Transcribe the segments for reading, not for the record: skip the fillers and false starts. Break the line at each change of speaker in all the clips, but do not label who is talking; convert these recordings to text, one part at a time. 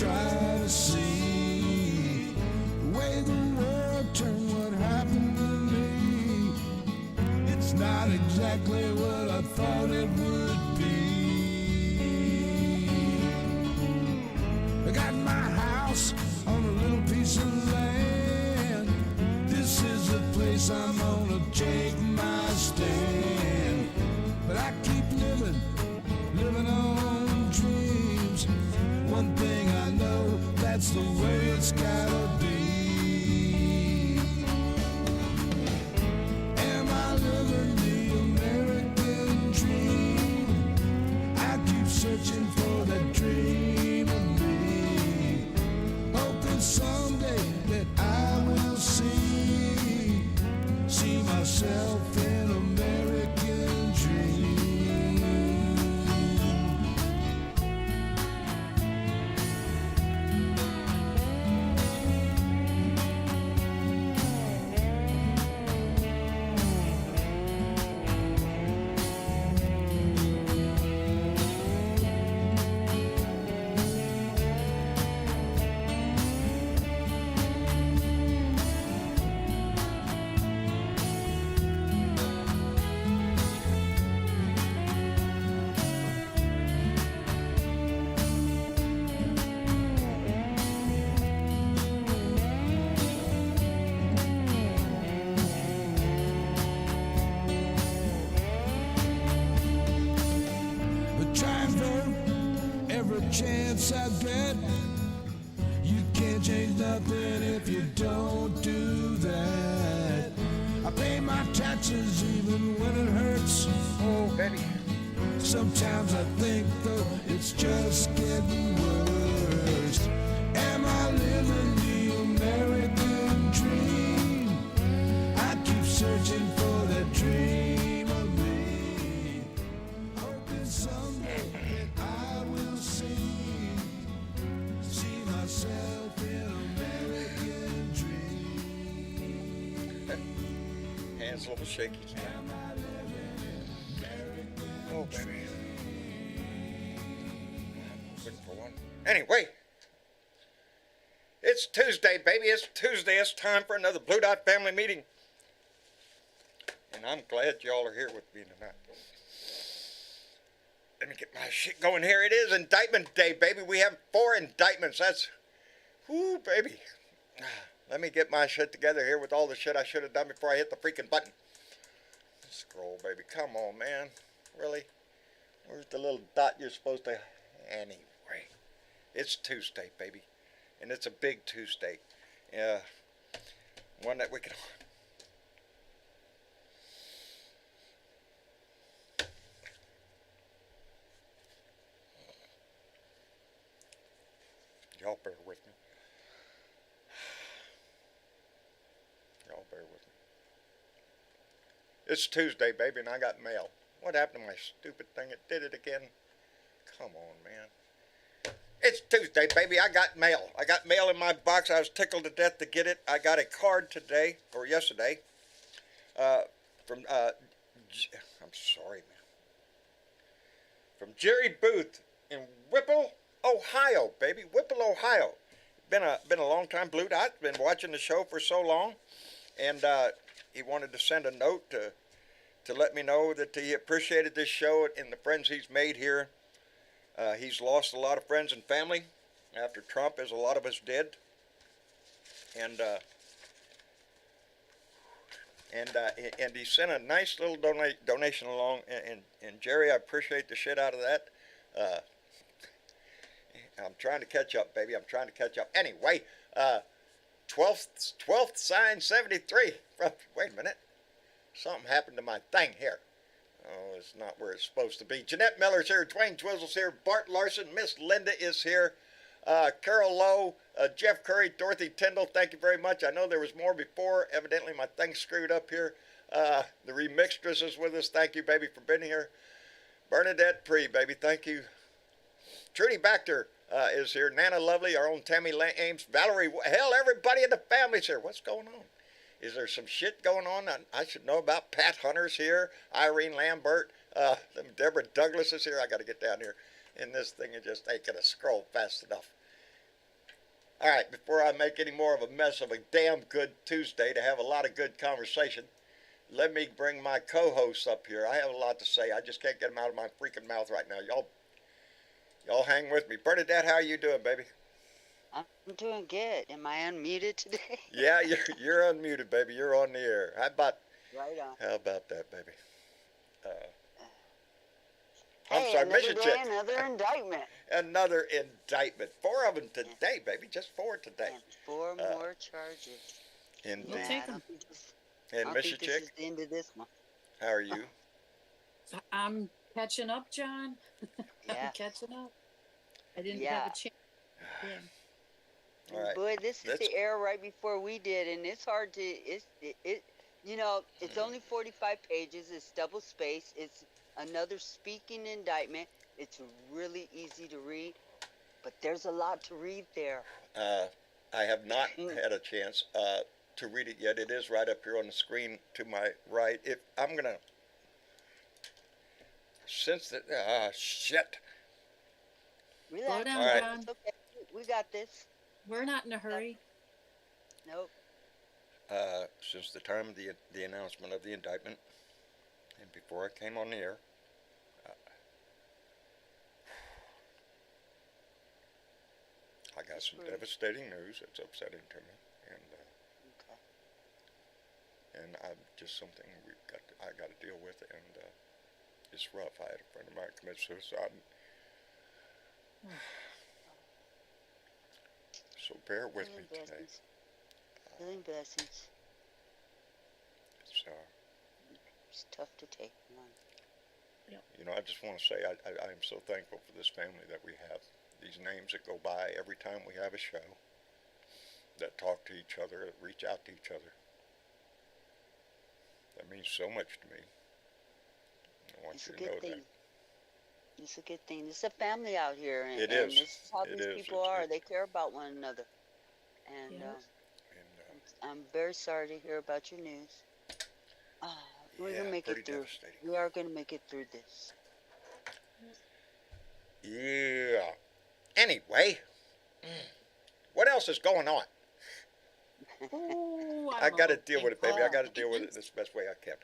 try to see the way the world turned, what happened to me. It's not exactly what I thought it would be. I got my house on a little piece of land. This is the place I'm gonna take my stand. But I keep living on dreams. One thing I know, that's the way it's gotta be. Am I living the American dream? I keep searching for that dream of me, hoping someday that I will see myself in American dream. Chance I get, you can't change nothing if you don't do that. I pay my taxes even when it hurts.
Oh, baby.
Sometimes I think though it's just getting worse. Am I living the American dream? I keep searching for that dream of me, hoping someday that I will see myself in American dream.
Hands a little shaky. Oh, baby. Looking for one. Anyway, it's Tuesday, baby. It's Tuesday. It's time for another Blue Dot family meeting. And I'm glad y'all are here with me tonight. Let me get my shit going here. It is indictment day, baby. We have 4 indictments. That's, whoo, baby. Let me get my shit together here with all the shit I should have done before I hit the freaking button. Scroll, baby. Come on, man. Really? Where's the little dot you're supposed to... Anyway. It's Tuesday, baby. And it's a big Tuesday. One that we can... Y'all bear with me. Y'all bear with me. It's Tuesday, baby, and I got mail. What happened to my stupid thing? It did it again. Come on, man. It's Tuesday, baby. I got mail. I got mail in my box. I was tickled to death to get it. I got a card today, or yesterday, from, I'm sorry, man. From Jerry Booth in Whipple, Ohio, baby. Whipple, Ohio. Been a long time Blue Dot. Been watching the show for so long, and he wanted to send a note to let me know that he appreciated this show and the friends he's made here. He's lost a lot of friends and family after Trump, as a lot of us did, and he sent a nice little donation along. And Jerry, I appreciate the shit out of that. I'm trying to catch up, baby. I'm trying to catch up. Anyway, 12th sign 73. Wait a minute. Something happened to my thing here. Oh, it's not where it's supposed to be. Jeanette Miller's here. Dwayne Twizzle's here. Bart Larson. Miss Linda is here. Carol Lowe. Jeff Curry. Dorothy Tyndall. Thank you very much. I know there was more before. Evidently, my thing's screwed up here. The remixtress is with us. Thank you, baby, for being here. Bernadette Pree, baby. Thank you. Trudy Baxter is here. Nana Lovely, our own Tammy Ames, Valerie, hell, everybody in the family's here. What's going on? Is there some shit going on I should know about? Pat Hunter's here. Irene Lambert. Deborah Douglas is here. I got to get down here. And this thing is just ain't going to scroll fast enough. All right, before I make any more of a mess of a damn good Tuesday to have a lot of good conversation, let me bring my co-hosts up here. I have a lot to say. I just can't get them out of my freaking mouth right now. Y'all hang with me. Bernadette, how are you doing, baby?
I'm doing good. Am I unmuted today?
Yeah, you're unmuted, baby. You're on the air.
Right on.
How about that, baby? Uh, I'm
Hey,
sorry,
another
Mission
day,
Chick.
another indictment.
Another indictment. 4 of them today, baby. Just 4 today.
And 4 more charges.
Indeed.
We'll
Yeah,
take
I
'em.
don't think this, I
And
don't
Mission
think this
Chick,
is the end of this one.
how are you?
I'm catching up, John.
Yeah.
I'm catching up. I didn't
Yeah.
have a chance. Yeah.
All right.
Boy, this is the era right before we did, and it's hard to, you know, it's only 45 pages. It's double spaced. It's another speaking indictment. It's really easy to read, but there's a lot to read there.
I have not had a chance to read it yet. It is right up here on the screen to my right. If I'm gonna, since the shit.
Relax.
Slow down,
All right.
John.
It's okay. We got this.
We're not in a hurry.
Nope.
Since the time of the announcement of the indictment, and before I came on the air, I got some devastating news. It's upsetting to me,
Okay.
and I'm just something I got to deal with, and it's rough. I had a friend of mine commit suicide. So bear with me
Healing
today.
blessings. Healing blessings. It's tough to take on.
You know, I just want to say I am so thankful for this family that we have. These names that go by every time we have a show, that talk to each other, that reach out to each other. That means so much to me. I want
It's
you
a
to know
good thing.
that.
It's a good thing. It's a family out here, and,
It
and
is.
this is how
It
these
is.
people are. They care about one another. And
Yes.
And
I'm very sorry to hear about your news. We're gonna make
pretty
it through.
devastating.
We are gonna make it through this.
Yeah. Anyway, what else is going on?
Oh,
I got to
don't
deal
know.
with it, baby. I got to
Oh,
deal with it the best way I can.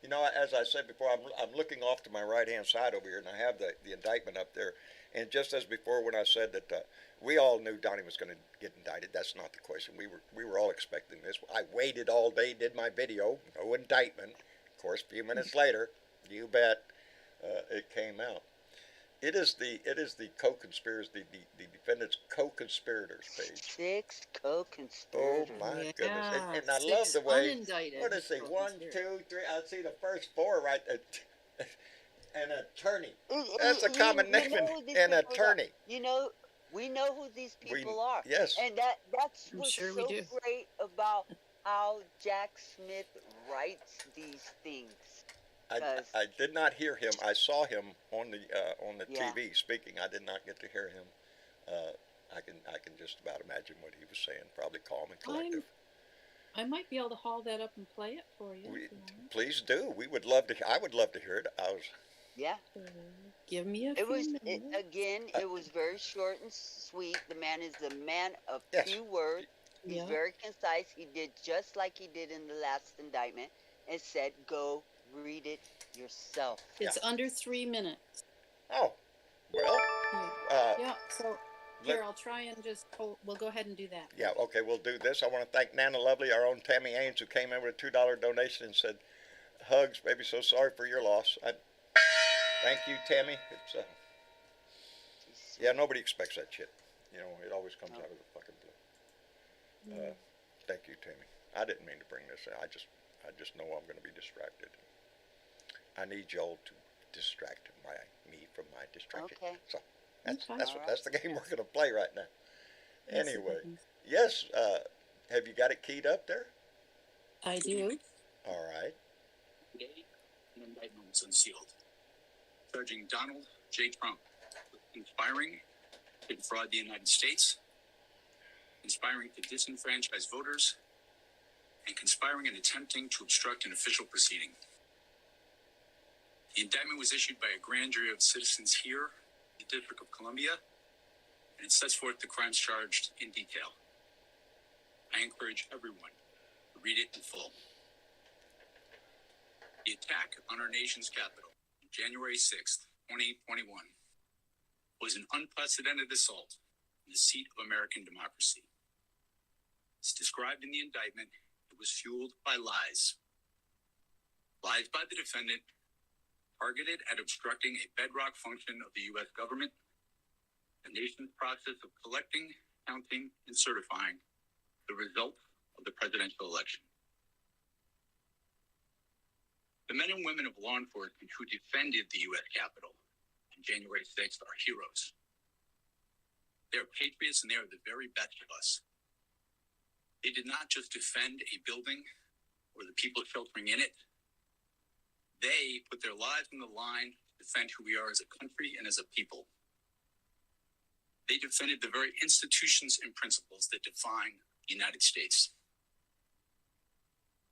You know, as I said before, I'm looking off to my right-hand side over here, and I have the indictment up there. And just as before, when I said that we all knew Donnie was going to get indicted, that's not the question. We were all expecting this. I waited all day, did my video, no indictment. Of course, a few minutes later, you bet, it came out. It is the co-conspirators, the defendant's co-conspirators page.
6 co-conspirators.
Oh my
Yeah,
goodness! And I
6
love the way.
unindicted
What is it? 1, 2, 3. I see the first 4 right there. An attorney. That's a common name. An attorney.
You know, we know who these people are.
Yes.
And that's
I'm
what's
sure
so
we do.
great about how Jack Smith writes these things.
I did not hear him. I saw him on the
Yeah.
TV speaking. I did not get to hear him. I can just about imagine what he was saying. Probably calm and collective.
I might be able to haul that up and play it for you. if you want.
Please do. We would love to. I would love to hear it.
Yeah.
Give me a
It
few
was
minutes.
it was very short and sweet. The man is a man of
Yes.
few words. He's
Yeah.
very concise. He did just like he did in the last indictment. It said, "Go read it yourself."
It's under 3 minutes.
Oh, well.
Yeah. So here, I'll try and just. We'll go ahead and do that.
Yeah, okay, we'll do this. I want to thank Nana Lovely, our own Tammy Ains, who came in with a $2 donation and said, "Hugs, baby, so sorry for your loss." Thank you, Tammy. It's yeah, nobody expects that shit. You know, it always comes out of the fucking blue. Thank you, Tammy. I didn't mean to bring this in. I just know I'm going to be distracted. I need y'all to distract me from my distraction.
Okay.
So
Okay.
that's the game we're going to play right now.
Yes,
Anyway,
it is.
yes. Have you got it keyed up there?
I do.
All right.
Today, an indictment was unsealed, charging Donald J. Trump with conspiring to defraud the United States, conspiring to disenfranchise voters, and conspiring and attempting to obstruct an official proceeding. The indictment was issued by a grand jury of citizens here in the District of Columbia and it sets forth the crimes charged in detail. I encourage everyone to read it in full. The attack on our nation's capital on January 6th, 2021 was an unprecedented assault on the seat of American democracy. As described in the indictment, it was fueled by lies. Lies by the defendant targeted at obstructing a bedrock function of the U.S. government, the nation's process of collecting, counting, and certifying the results of the presidential election. The men and women of law enforcement who defended the U.S. Capitol on January 6th are heroes. They are patriots and they are the very best of us. They did not just defend a building or the people sheltering in it. They put their lives on the line to defend who we are as a country and as a people. They defended the very institutions and principles that define the United States.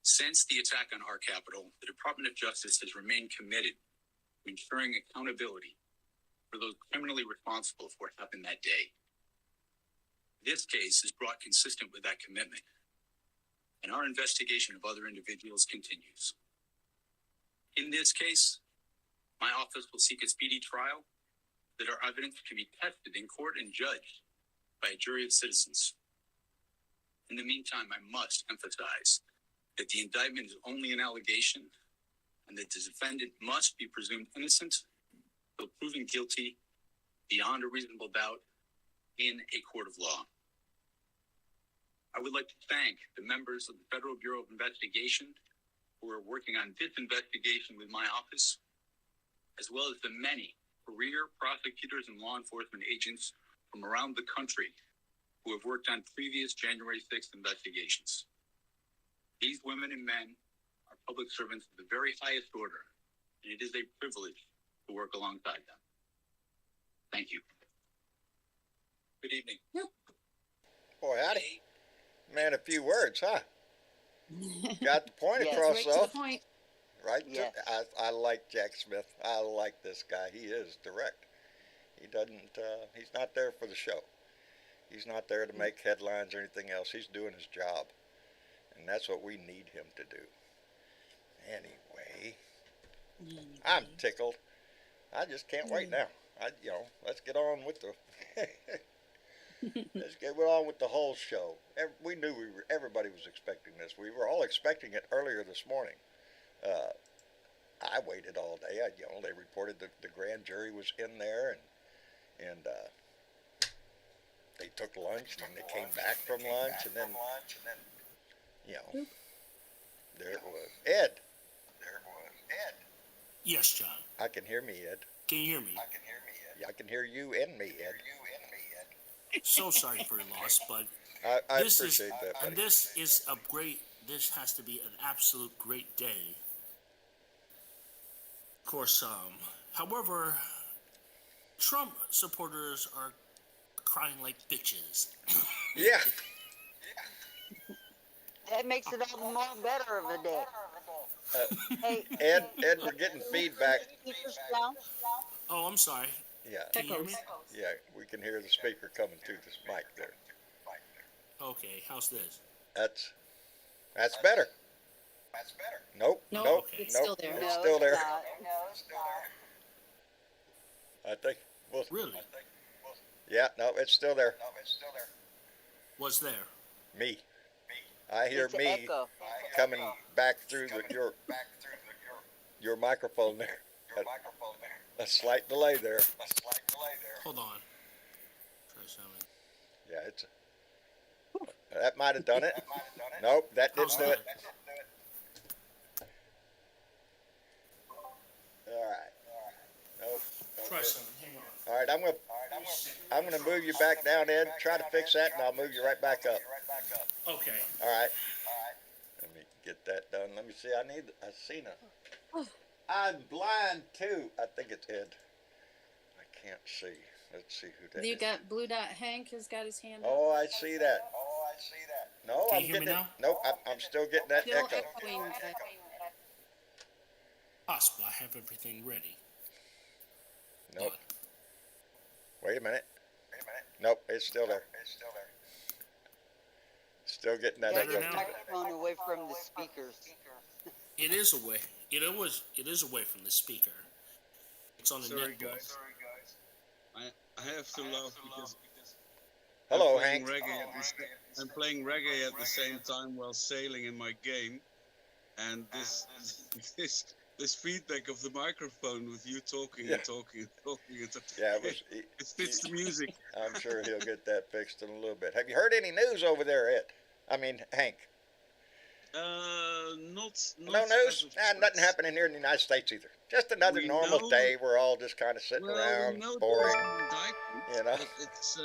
Since the attack on our capital, the Department of Justice has remained committed to ensuring accountability for those criminally responsible for what happened that day. This case is brought consistent with that commitment, and our investigation of other individuals continues. In this case, my office will seek a speedy trial that our evidence can be tested in court and judged by a jury of citizens. In the meantime, I must emphasize that the indictment is only an allegation and that the defendant must be presumed innocent until proven guilty beyond a reasonable doubt in a court of law. I would like to thank the members of the Federal Bureau of Investigation who are working on this investigation with my office, as well as the many career prosecutors and law enforcement agents from around the country who have worked on previous January 6th investigations. These women and men are public servants of the very highest order, and it is a privilege to work alongside them. Thank you. Good evening.
Boy, howdy. Man, a few words, huh? Got the point
Yes.
across,
Right to
though.
the point.
Right?
Yes.
I like Jack Smith. I like this guy. He is direct. He doesn't, he's not there for the show. He's not there to make headlines or anything else. He's doing his job. And that's what we need him to do. Anyway, I'm tickled. I just can't wait now. Let's get on with the let's get on with the whole show. We knew everybody was expecting this. We were all expecting it earlier this morning. I waited all day. They reported that the grand jury was in there, and they took lunch, and then they came back from lunch, and then there it was. Ed.
Yes, John.
I can hear me, Ed.
Can you hear me?
Yeah, I can hear you and me, Ed.
So sorry for your loss, but
I
this
appreciate that, buddy.
and this is a great. This has to be an absolute great day. Of course, however, Trump supporters are crying like bitches.
Yeah.
That makes it all the more better of a day. Hey,
Ed, we're getting feedback.
speakers down?
Oh, I'm sorry.
Yeah,
Can you hear me?
yeah, we can hear the speaker coming through this mic there.
Okay, how's this?
That's better. Nope.
No,
nope.
it's
nope,
still there.
It's
No,
still
it's
there.
not. No, it's not.
I think. Well,
Really?
yeah. No, it's still there.
What's there?
Me. I hear
It's an
me
echo.
coming back through your microphone there. A slight delay there.
Hold on. Try something.
Yeah, that might have done it. Nope, that didn't
How's
do
that?
it. All right. Nope.
Try
Okay.
something. Hang on.
All right, I'm gonna move you back down, Ed. Try to fix that, and I'll move you right back up.
Okay.
All right. Let me get that done. Let me see. I seen a. I'm blind too. I think it's Ed. I can't see. Let's see who that
You
is.
got Blue Dot Hank has got his hand up.
Oh, I see that. No,
Can
I'm
you hear me
getting it.
now?
Nope, I'm still getting that
Still
echo.
echoing.
Possible. I have everything ready.
Nope. Wait a minute. Nope, it's still there. Still getting that
Gotta
Better
get
echo.
the
now?
microphone away from the speakers.
It is away. It is away from the speaker. It's on the
Sorry,
netbook.
guys. I have to laugh because
Hello,
I'm playing
Hank.
reggae. I'm playing reggae at the same time while sailing in my game, and this this feedback of the microphone with you talking
Yeah.
and talking and talking and talking.
Yeah, it was.
It fits the music.
I'm sure he'll get that fixed in a little bit. Have you heard any news over there, Ed? I mean, Hank.
Not
No
as
news?
of
Nah, nothing happening here in the United States either. Just another
We
normal
know-
day. We're all just kind of sitting
Well,
around,
we know
boring.
there's an indictment,
you know?
but it's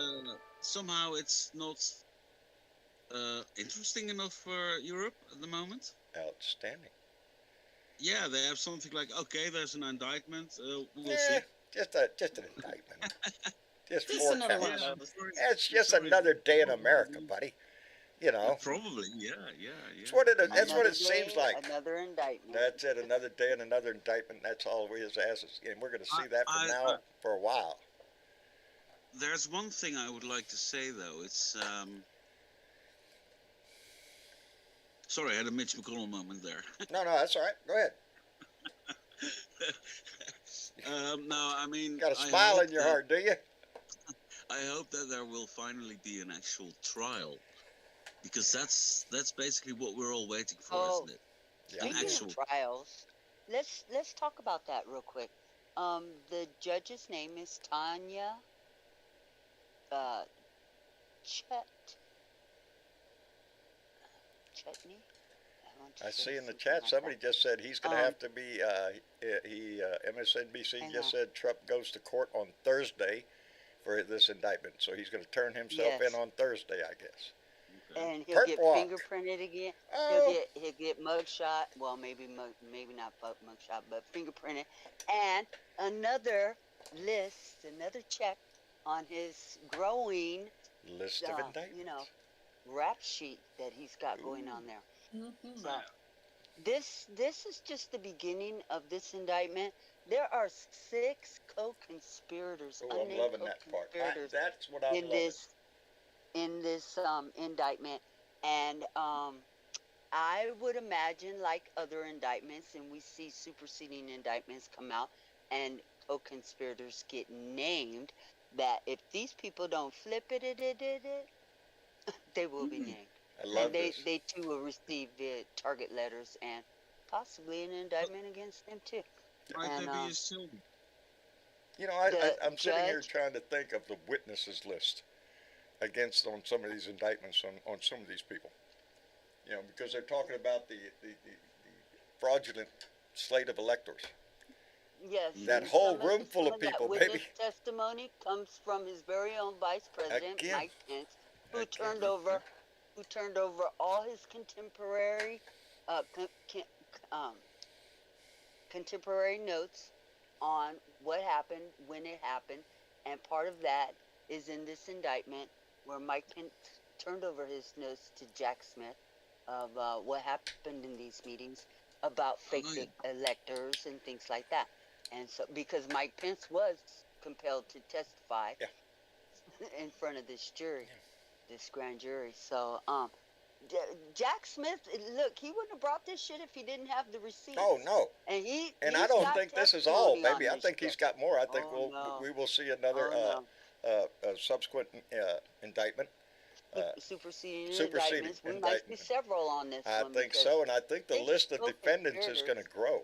somehow it's not interesting enough for Europe at the moment.
Outstanding.
Yeah, they have something like, okay, there's an indictment. We'll
Yeah,
see.
just an indictment. Just
Just another one
forecast.
of those.
It's just another day in America, buddy. You know.
Probably, yeah.
That's what it. That's what
Another
it seems
day,
like.
Another indictment.
That's it. Another day and another indictment. That's all we as asses, and we're going to see that from now
I-
for a while.
There's one thing I would like to say though. It's sorry, I had a Mitch McConnell moment there.
No, that's all right. Go ahead.
No, I mean,
Got a
I
smile
hope
in your
that-
heart, do you?
I hope that there will finally be an actual trial, because that's basically what we're all waiting for,
Oh.
isn't it?
Yeah.
An
Speaking
actual.
of trials, let's talk about that real quick. The judge's name is Tanya Chetney. want to
I
say
see in the
something
chat
like
somebody
that.
just said he's going to
Um,
have to be. MSNBC
hang
just
on.
said Trump goes to court on Thursday for this indictment, so he's going to turn himself
Yes.
in on Thursday, I guess.
And he'll
Perp
get
walk.
fingerprinted again.
Oh,
He'll get mugshot. Well, maybe not mugshot, but fingerprinted. And another list, another check on his growing,
list of indictments.
rap sheet that he's got going on there.
Mhm.
So this is just the beginning of this indictment. There are 6 co-conspirators,
Oh, I'm
unnamed
loving that part.
co-conspirators
That's what I'm
in
loving.
this indictment, and I would imagine, like other indictments, and we see superseding indictments come out, and co-conspirators get named, that if these people don't flip it, they will be named.
I love
And they,
this.
they too will receive target letters and possibly an indictment against them too.
Might
And,
there be a Sylvie?
I'm sitting here
judge-
trying to think of the witnesses list on some of these indictments on some of these people. Because they're talking about the fraudulent slate of electors.
Yes.
That
and
whole
some
room full of
some that
people,
witness
baby.
testimony comes from his very own vice president,
Again.
Mike Pence, who
Again.
turned over all his contemporary contemporary notes on what happened, when it happened, and part of that is in this indictment where Mike Pence turned over his notes to Jack Smith of what happened in these meetings about fake
Oh, yeah.
electors and things like that. And so, because Mike Pence was compelled to testify
Yeah.
in front of this jury, this grand jury. So, Jack Smith, look, he wouldn't have brought this shit if he didn't have the receipts.
Oh no!
And he's
I don't
got
think this is all,
testimony on
baby. I
this
think he's
shit.
got more. I think
Oh, no.
we will see another
Oh, no.
subsequent indictment.
Superseding
superseding
indictments. We might
indictment.
see several on this
I
one.
think so, and I think the
they
list of
go
defendants is going to grow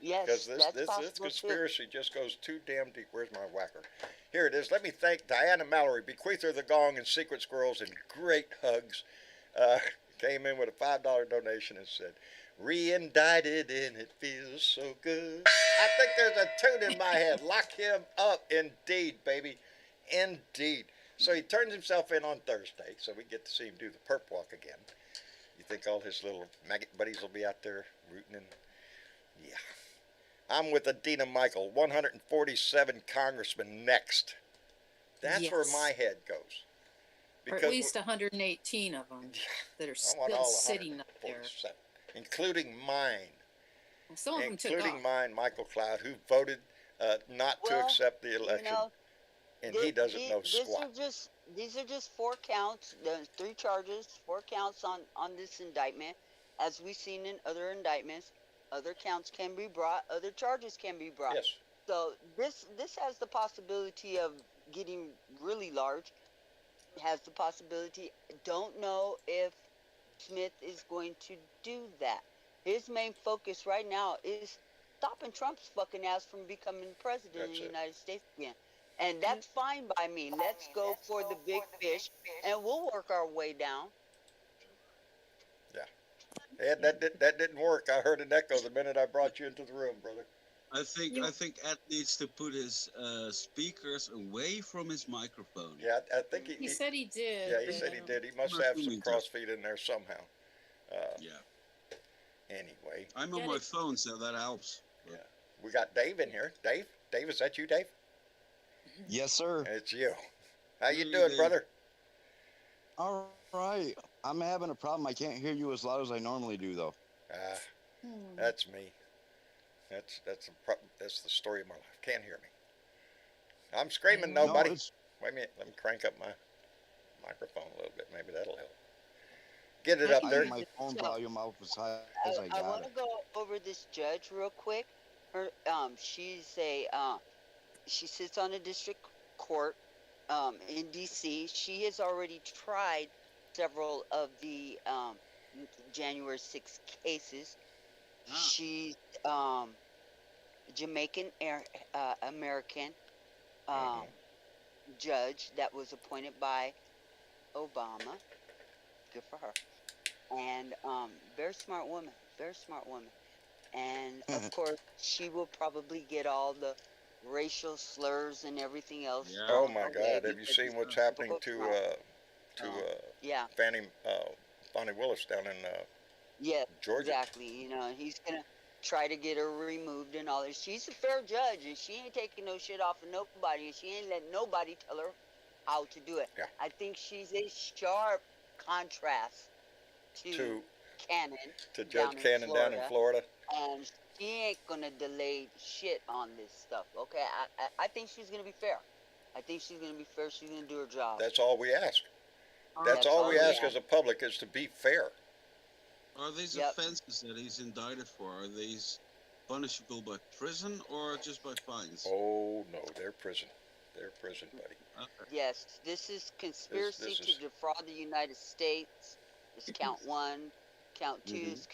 Yes,
because this
that's possible too.
conspiracy just goes too damn deep. Where's my whacker? Here it is. Let me thank Diana Mallory, bequeather of the gong and secret squirrels and great hugs. Came in with a $5 donation and said, "Re-indicted and it feels so good." I think there's a tune in my head. Lock him up, indeed, baby, indeed. So he turns himself in on Thursday, so we get to see him do the perp walk again. You think all his little maggot buddies will be out there rooting in? Yeah. I'm with Adina Michael, 147 congressmen next. That's where
Yes.
my head goes.
Or at least 118 of them that are
I want
still
all
sitting up there.
147, including mine.
Well, some of them took
Including
off.
mine, Michael Cloud, who voted not to
Well,
accept the election. and he doesn't know squat.
These are just 4 counts. There's 3 charges, 4 counts on this indictment. As we've seen in other indictments, other counts can be brought, other charges can be brought.
Yes.
So this has the possibility of getting really large. Has the possibility. Don't know if Smith is going to do that. His main focus right now is stopping Trump's fucking ass from becoming president of the United States again. And that's fine by me. Let's go for the big fish, and we'll work our way down.
Yeah, that didn't work. I heard an echo the minute I brought you into the room, brother.
I think Ed needs to put his speakers away from his microphone.
Yeah, I think
He said he did.
Yeah, he said he did. He must have some crossfeed in there somehow.
Yeah.
Anyway.
I'm on my phone, so that helps.
Yeah. We got Dave in here. Dave, is that you, Dave?
Yes, sir.
It's you. How you doing, brother?
All right. I'm having a problem. I can't hear you as loud as I normally do, though.
That's me. That's the story of my life. Can't hear me. I'm screaming, nobody. Wait a minute. Let me crank up my microphone a little bit. Maybe that'll help. Get it up there.
My phone volume up as high as I got
I want to go over this judge real quick. Her, she's a, she sits on a district court, in D.C. She has already tried several of the January 6th cases. She's Jamaican American judge that was appointed by Obama. Good for her. And very smart woman. And of course, she will probably get all the racial slurs and everything else.
Yeah.
Oh my God! Have you seen what's happening to Bonnie Willis down in Georgia?
Exactly. You know, he's gonna try to get her removed and all this. She's a fair judge, and she ain't taking no shit off of nobody, and she ain't letting nobody tell her how to do it.
Yeah.
I think she's a sharp contrast to Cannon,
to Judge Cannon down in Florida.
and she ain't gonna delay shit on this stuff. Okay, I think she's gonna be fair. She's gonna do her job.
That's all we ask. That's all we ask as a public, is to be fair.
Are these offenses that he's indicted for, are these punishable by prison or just by fines?
Oh no, they're prison. They're prison, buddy.
Okay.
Yes, this is conspiracy to defraud the United States. This is count 1. Count 2 is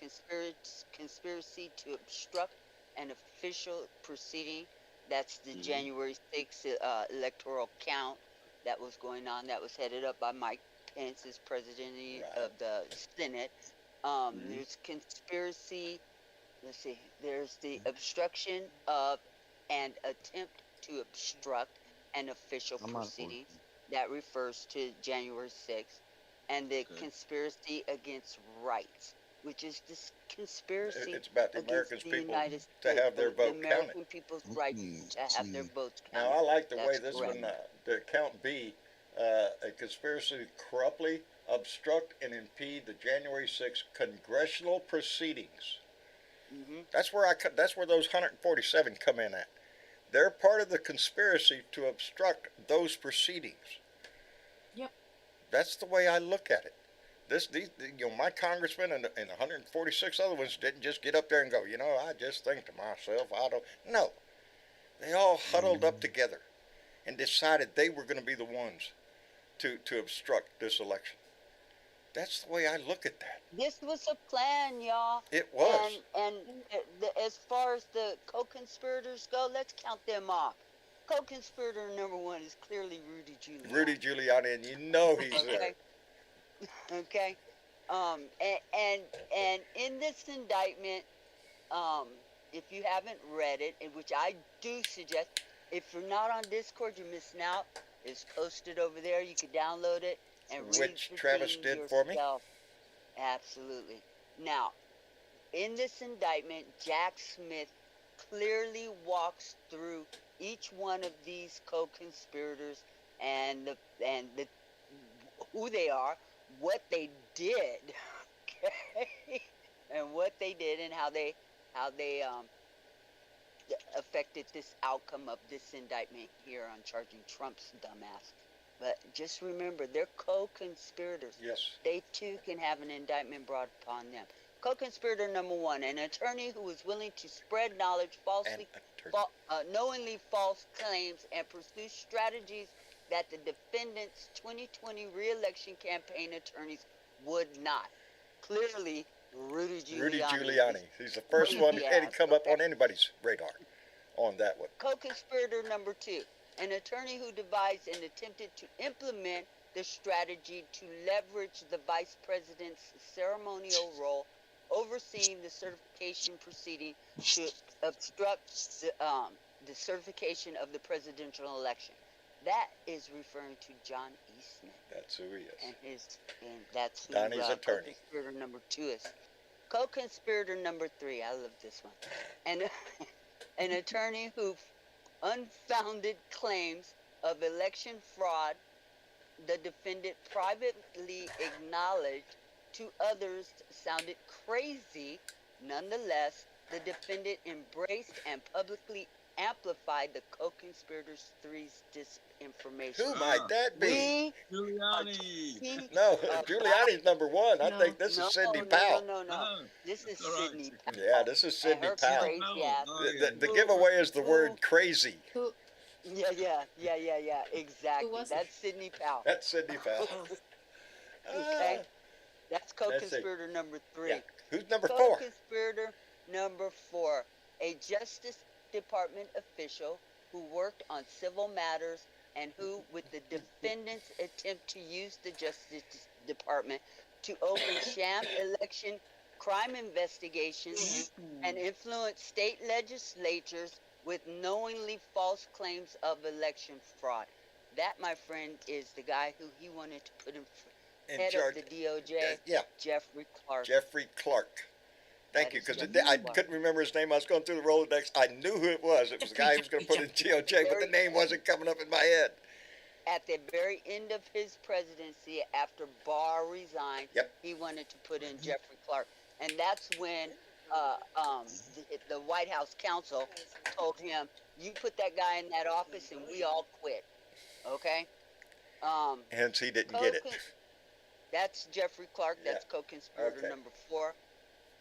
conspiracy to obstruct an official proceeding. That's the January 6th electoral count that was going on. That was headed up by Mike Pence as president of the Senate. There's conspiracy. Let's see. There's the obstruction of and attempt to obstruct an official proceeding. That refers to January 6th. And the conspiracy against rights, which is this conspiracy
It's about the
against
American
the
people
United
to
States,
have their vote
the American
counted.
people's right to have their votes counted.
Now I like the way
That's
this
correct.
one, the count B, a conspiracy to corruptly obstruct and impede the January 6th congressional proceedings. That's where those 147 come in at. They're part of the conspiracy to obstruct those proceedings.
Yep.
That's the way I look at it. My congressman and 146 other ones didn't just get up there and go, I just think to myself, No. They all huddled up together and decided they were going to be the ones to obstruct this election. That's the way I look at that.
This was a plan, y'all.
It was.
And as far as the co-conspirators go, let's count them off. Co-conspirator number 1 is clearly Rudy Giuliani.
Rudy Giuliani, and he's there.
Okay. And in this indictment, if you haven't read it, which I do suggest, if you're not on Discord, you're missing out. It's posted over there. You can download it and read
Which
the
Travis
thing
did
yourself.
for me.
Absolutely. Now, in this indictment, Jack Smith clearly walks through each one of these co-conspirators and the who they are, what they did, okay, and what they did, and how they affected this outcome of this indictment here on charging Trump's dumbass. But just remember, they're co-conspirators.
Yes.
They too can have an indictment brought upon them. Co-conspirator number 1, an attorney who is willing to spread knowledge, knowingly false claims, and pursue strategies that the defendant's 2020 re-election campaign attorneys would not. Clearly, Rudy Giuliani.
He's the first one to come up on anybody's radar on that one.
Co-conspirator number 2, an attorney who devised and attempted to implement the strategy to leverage the vice president's ceremonial role overseeing the certification proceeding to obstruct the certification of the presidential election. That is referring to John Eastman.
That's who he is.
And that's who
Donnie's attorney.
Co-conspirator number 2 is. Co-conspirator number 3, I love this one. And an attorney who unfounded claims of election fraud the defendant privately acknowledged to others sounded crazy. Nonetheless, the defendant embraced and publicly amplified the co-conspirators' three's disinformation.
Who might that be?
Giuliani.
No, Giuliani's number 1. I think this is Sidney Powell.
No. This is Sidney Powell.
Yeah, this is Sidney Powell.
Crazy ass.
The giveaway is the word crazy.
Yeah, exactly. That's Sidney Powell.
That's Sidney Powell.
Okay. That's co-conspirator number 3.
Yeah. Who's number 4?
Co-conspirator number 4, a Justice Department official who worked on civil matters and who, with the defendant's attempt to use the Justice Department to open sham election crime investigations and influence state legislatures with knowingly false claims of election fraud. That, my friend, is the guy who he wanted to put in head of the DOJ, Jeffrey Clark.
Jeffrey Clark. Thank you, because I couldn't remember his name. I was going through the Rolodex. I knew who it was. It was the guy who was going to put in DOJ, but the name wasn't coming up in my head.
At the very end of his presidency, after Barr resigned, he wanted to put in Jeffrey Clark. And that's when the White House counsel told him, you put that guy in that office and we all quit. Okay?
Hence, he didn't get it.
That's Jeffrey Clark. That's co-conspirator number 4.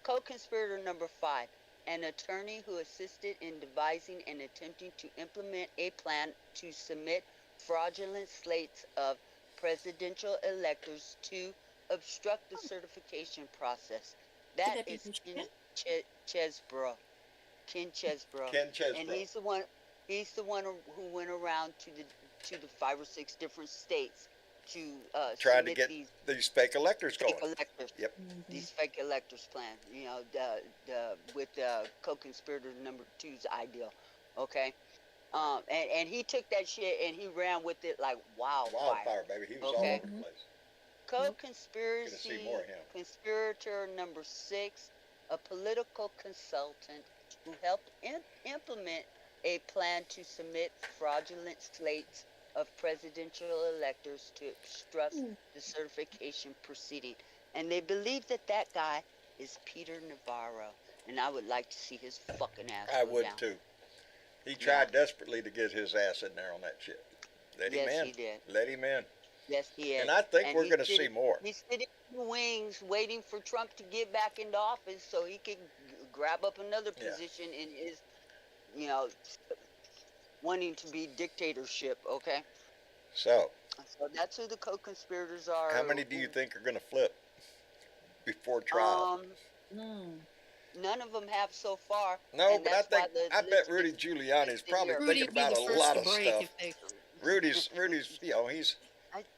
Co-conspirator number 5, an attorney who assisted in devising and attempting to implement a plan to submit fraudulent slates of presidential electors to obstruct the certification process. That is Ken Chesbrough. Ken Chesbrough. And he's the one who went around to the 5 or 6 different states to
trying to get these fake electors going. These fake electors
plan. You know, with co-conspirator number 2's ideal. Okay. And he took that shit and he ran with it like wildfire,
baby. He was all over the place.
Conspirator number 6, a political consultant who helped implement a plan to submit fraudulent slates of presidential electors to obstruct the certification proceeding. And they believe that guy is Peter Navarro. And I would like to see his fucking ass
I would too. He tried desperately to get his ass in there on that shit. Let him in.
He did.
Let him in.
Yes, he is.
And I think we're going to see more.
He's sitting in the wings waiting for Trump to get back into office so he can grab up another position in his, wanting to be dictatorship, okay?
So
that's who the co-conspirators are.
How many do you think are going to flip before trial?
None of them have so far.
No, but I bet Rudy Giuliani is probably thinking about a lot of stuff. Rudy's, he's.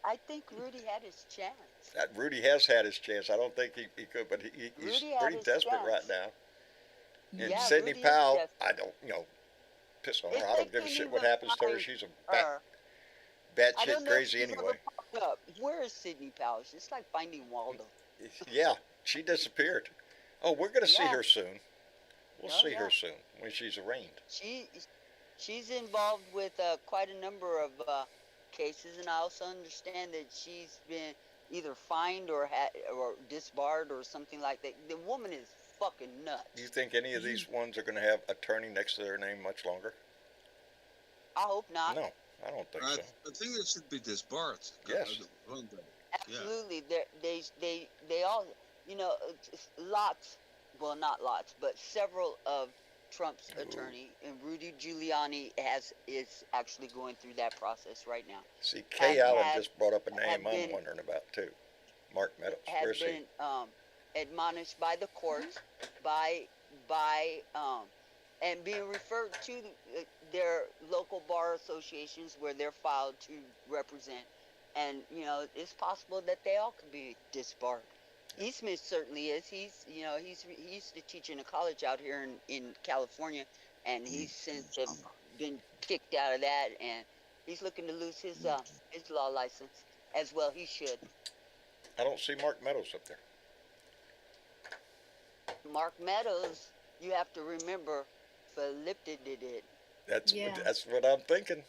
I think Rudy had his chance.
Rudy has had his chance. I don't think he could, but he's pretty desperate right now. And Sidney Powell, I don't, piss on her. I don't give a shit what happens to her. She's a batshit crazy anyway.
Where is Sidney Powell? It's just like finding Waldo.
Yeah, she disappeared. Oh, we're going to see her soon. We'll see her soon when she's arraigned.
She's involved with quite a number of cases, and I also understand that she's been either fined or disbarred or something like that. The woman is fucking nuts.
Do you think any of these ones are going to have attorney next to their name much longer?
I hope not.
No, I don't think
I
so.
think they should be disbarred.
Yes.
Won't they?
Absolutely. They all, lots, well, not lots, but several of Trump's attorney, and Rudy Giuliani is actually going through that process right now.
See, Kay Allen
had-
just brought up a
have
name I'm
been-
wondering about too. Mark Meadows.
Had
Where's he?
been admonished by the courts and being referred to their local bar associations where they're filed to represent, and it's possible that they all could be disbarred. Eastman certainly is. He used to teach in a college out here in California, and he's since been kicked out of that, and he's looking to lose his law license as well. He should.
I don't see Mark Meadows up there.
Mark Meadows, you have to remember, Philip did it.
That's
Yeah.
that's what I'm thinking.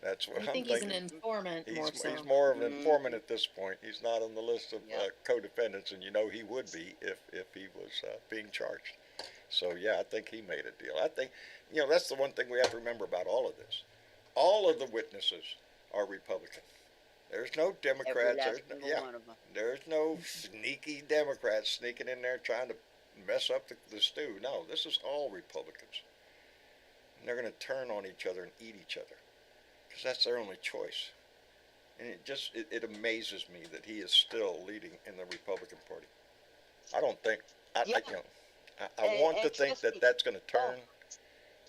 That's what
I
I'm
think he's
thinking.
an informant more so.
He's more of an informant at this point. He's not on the list of
Yeah.
co-defendants, and he would be if he was being charged. So yeah, I think he made a deal. I think that's the one thing we have to remember about all of this. All of the witnesses are Republican. There's no Democrats.
Every last single one of them.
There's no sneaky Democrats sneaking in there trying to mess up the stew. No, this is all Republicans. And they're going to turn on each other and eat each other because that's their only choice. And it amazes me that he is still leading in the Republican Party. I don't think, I want to think
trust me,
that's going to turn,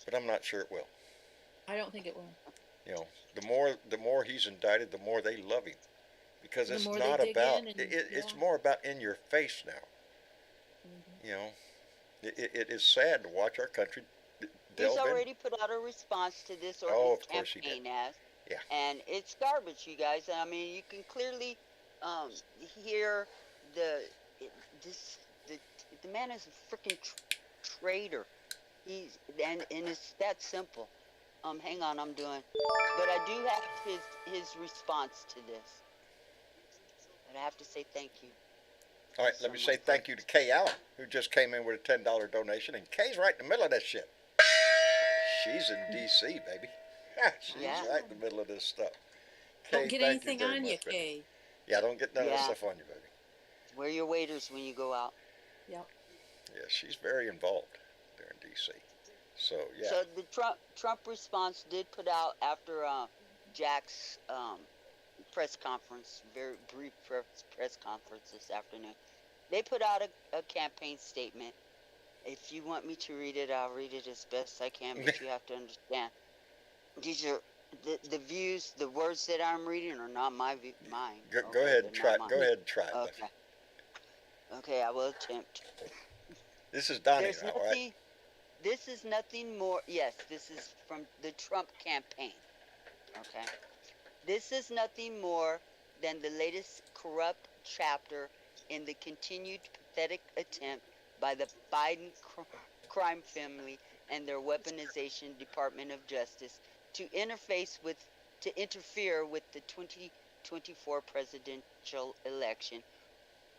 but I'm not sure it will.
I don't think it will.
The more he's indicted, the more they love him, because
The
it's
more they
not
dig
about.
in and-
It's
yeah.
more about in your face now. It is sad to watch our country delve
He's
in.
already put out a response to this, or
Oh,
his
of course he did.
campaign has.
Yeah.
And it's garbage, you guys. I mean, you can clearly hear the man is a freaking traitor. And it's that simple. Hang on, but I do have his response to this. But I have to say thank you.
All right, let me say thank you to Kay Allen, who just came in with a $10 donation, and Kay's right in the middle of this shit. She's in D.C., baby. She's
Yeah.
right in the middle of this stuff.
Don't
Kay,
get
thank
anything
very
on you,
much, baby.
Kay.
Yeah, don't get none of that
Yeah.
stuff on you, baby.
Wear your waders when you go out.
Yep.
Yeah, she's very involved there in D.C. So, yeah.
So the Trump response did put out after Jack's press conference, very brief press conference this afternoon. They put out a campaign statement. If you want me to read it, I'll read it as best I can, but you have to understand. These are the views, the words that I'm reading are not mine.
Go
Okay,
ahead and
they're
try.
not mine.
Go ahead and try it.
Okay. Okay, I will attempt.
This is Donnie
There's
now,
nothing.
right?
This is nothing more. Yes, this is from the Trump campaign. Okay. This is nothing more than the latest corrupt chapter in the continued pathetic attempt by the Biden crime family and their weaponization Department of Justice to interfere with the 2024 presidential election,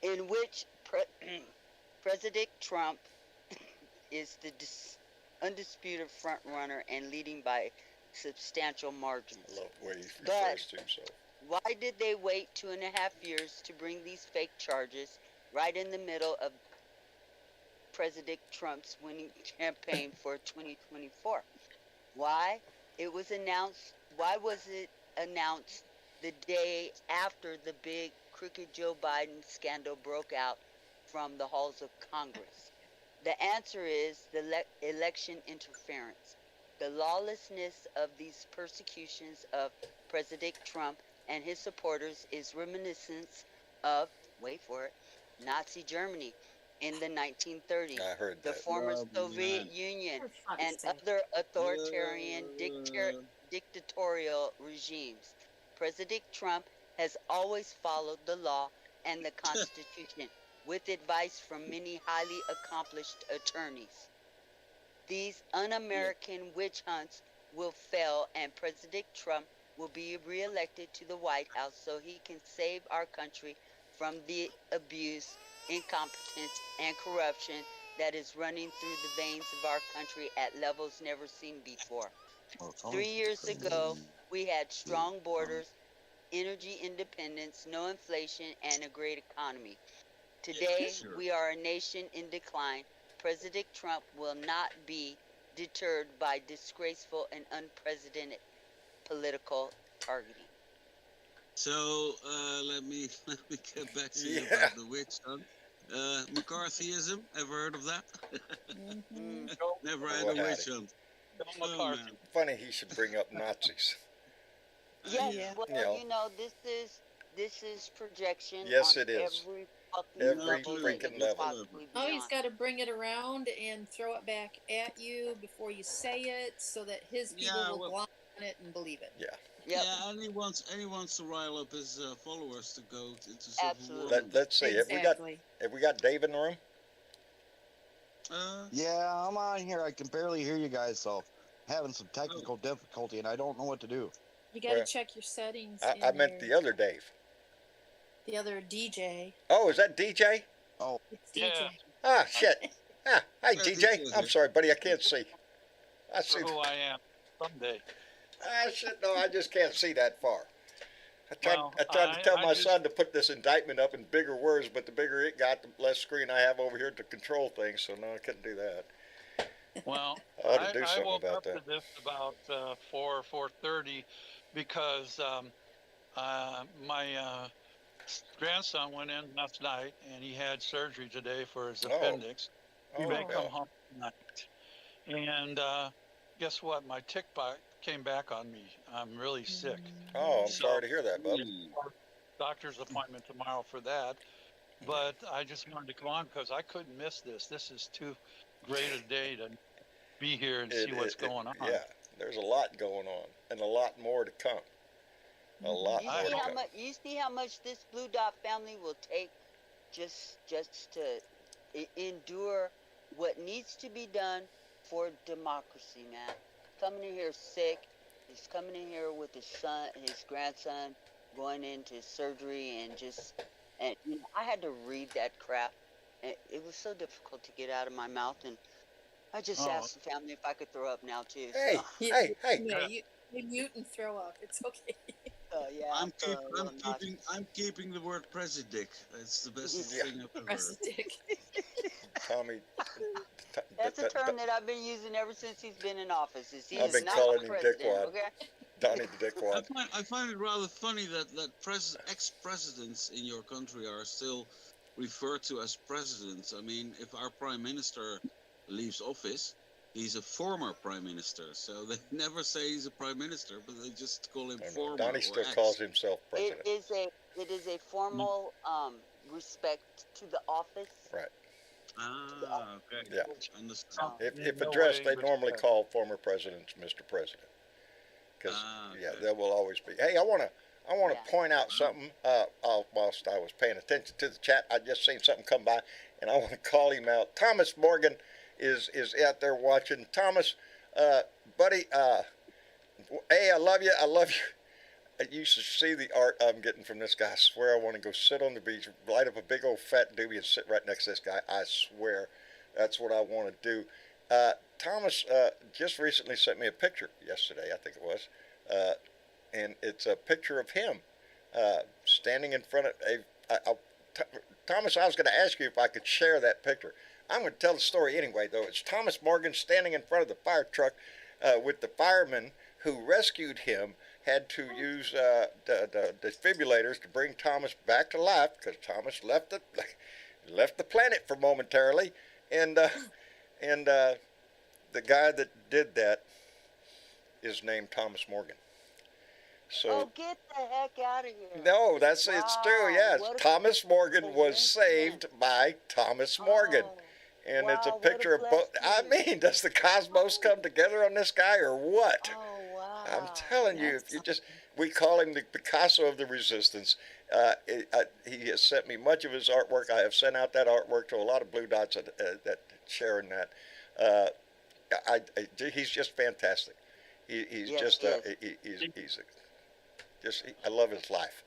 in which President Trump is the undisputed front runner and leading by substantial margins.
I love the way he
But-
refers to himself.
Why did they wait 2.5 years to bring these fake charges right in the middle of President Trump's winning campaign for 2024? Why? Why was it announced the day after the big crooked Joe Biden scandal broke out from the halls of Congress? The answer is the election interference. The lawlessness of these persecutions of President Trump and his supporters is reminiscent of, wait for it, Nazi Germany in the 1930s,
I heard
the
that.
former
Oh,
Soviet
man.
Union,
For fuck's
and
sake.
other authoritarian dictatorial regimes. President Trump has always followed the law and the Constitution with advice from many highly accomplished attorneys. These un-American witch hunts will fail, and President Trump will be reelected to the White House so he can save our country from the abuse, incompetence, and corruption that is running through the veins of our country at levels never seen before. 3 years ago, we had strong borders, energy independence, no inflation, and a great economy. Today,
sure.
we are a nation in decline. President Trump will not be deterred by disgraceful and unprecedented political targeting.
So let me get back to you
Yeah.
about the witch hunt. McCarthyism, ever heard of that?
Mm.
Never had
What
a
had
witch
he?
hunt.
Bill
Oh
McCarthy.
man.
Funny he should bring up Nazis.
Yes,
Yeah.
well,
You know.
you know, this is projection
Yes,
on
it is.
every fucking
Every
level that
freaking
you
level.
could possibly be
Oh, he's
on.
got to bring it around and throw it back at you before you say it, so that his people
Yeah,
will
well,
glom on it and believe it.
Yeah.
Yep,
yeah, and he wants to rile up his followers to go into civil
absolutely.
war.
Let's see.
Exactly.
Have we got Dave in the room?
Yeah, I'm on here. I can barely hear you guys, so having some technical difficulty, and I don't know what to do.
You got to
Well,
check your settings.
I
in
meant
there.
the other Dave.
The other DJ.
Oh, is that DJ?
Oh,
It's
Yeah.
DJ.
Ah, shit. Ah, hi,
Yeah,
DJ.
DJ 's
I'm
here.
sorry, buddy. I can't see. I
For
see.
who I am someday.
Ah, shit. No, I just can't see that far. I tried
Well,
to tell
I
my
just-
son to put this indictment up in bigger words, but the bigger it got, the less screen I have over here to control things. So no, I couldn't do that.
Well,
I ought to do
I
something
woke
about
up
that.
to this about 4:30 because my grandson went in last night and he had surgery today for his
Oh.
appendix. He
Oh,
may
no.
come home tonight. And guess what? My tick bite came back on me. I'm really sick.
Oh, I'm
So-
sorry to hear that, bud.
Doctor's appointment tomorrow for that. But I just wanted to come on because I couldn't miss this. This is too great a day to be here and see what's going on.
Yeah, there's a lot going on, and a lot more to come. A lot
You
more
see
to
how
come.
much? You see how much this Blue Dot family will take, just to endure what needs to be done for democracy, man. Coming in here sick, he's coming in here with his son, his grandson, going into surgery, and you know, I had to read that crap, and it was so difficult to get out of my mouth, and I just
Oh.
asked the family if I could throw up now too.
Hey, hey, hey!
Yeah, you mute and throw up. It's okay.
So, yeah,
I'm
feeling a little nauseous.
I'm keeping the word president. That's the best
Yeah.
thing I've ever
Press
heard.
the dick.
Tommy.
That's a term that I've been using ever since he's been in office. Is he
I've
is
been
not
calling
the
him
president,
Dickwad.
okay?
Donnie the Dickwad.
I find it rather funny that ex-presidents in your country are still referred to as presidents. I mean, if our prime minister leaves office, he's a former prime minister. So they never say he's a prime minister, but they just call him
I know.
former.
Donnie
or
still
ex.
calls himself
It
president.
is a formal respect to the office.
Right.
Ah, okay.
Yeah.
Understand.
If
No
addressed,
way
they normally
respect.
call former presidents Mr. President. Because yeah,
okay.
there will always be. Hey, I wanna
Yeah.
point out something. Whilst I was paying attention to the chat, I just seen something come by, and I want to call him out. Thomas Morgan is out there watching. Thomas, buddy, hey, I love you. I love you. You should see the art I'm getting from this guy. I swear I want to go sit on the beach, light up a big old fat doobie and sit right next to this guy. I swear that's what I want to do. Thomas just recently sent me a picture yesterday, I think it was, and it's a picture of him standing in front of Thomas, I was going to ask you if I could share that picture. I'm going to tell the story anyway, though. It's Thomas Morgan standing in front of the fire truck with the fireman who rescued him, had to use the defibrillators to bring Thomas back to life because Thomas left the planet for momentarily, and the guy that did that is named Thomas Morgan. So
Oh, get the heck out of here!
no, it's true. Yeah,
Wow, what a
Thomas Morgan was
coincidence.
saved by Thomas Morgan.
Oh,
And it's a
wow, what a
picture of both. I
blessing.
mean, does the cosmos come together on this guy or what?
oh wow!
I'm telling you, if you just, we call him the Picasso of the Resistance. He has sent me much of his artwork. I have sent out that artwork to a lot of Blue Dots that sharing that. He's just fantastic. He's
Yes,
just
he is.
I love his life.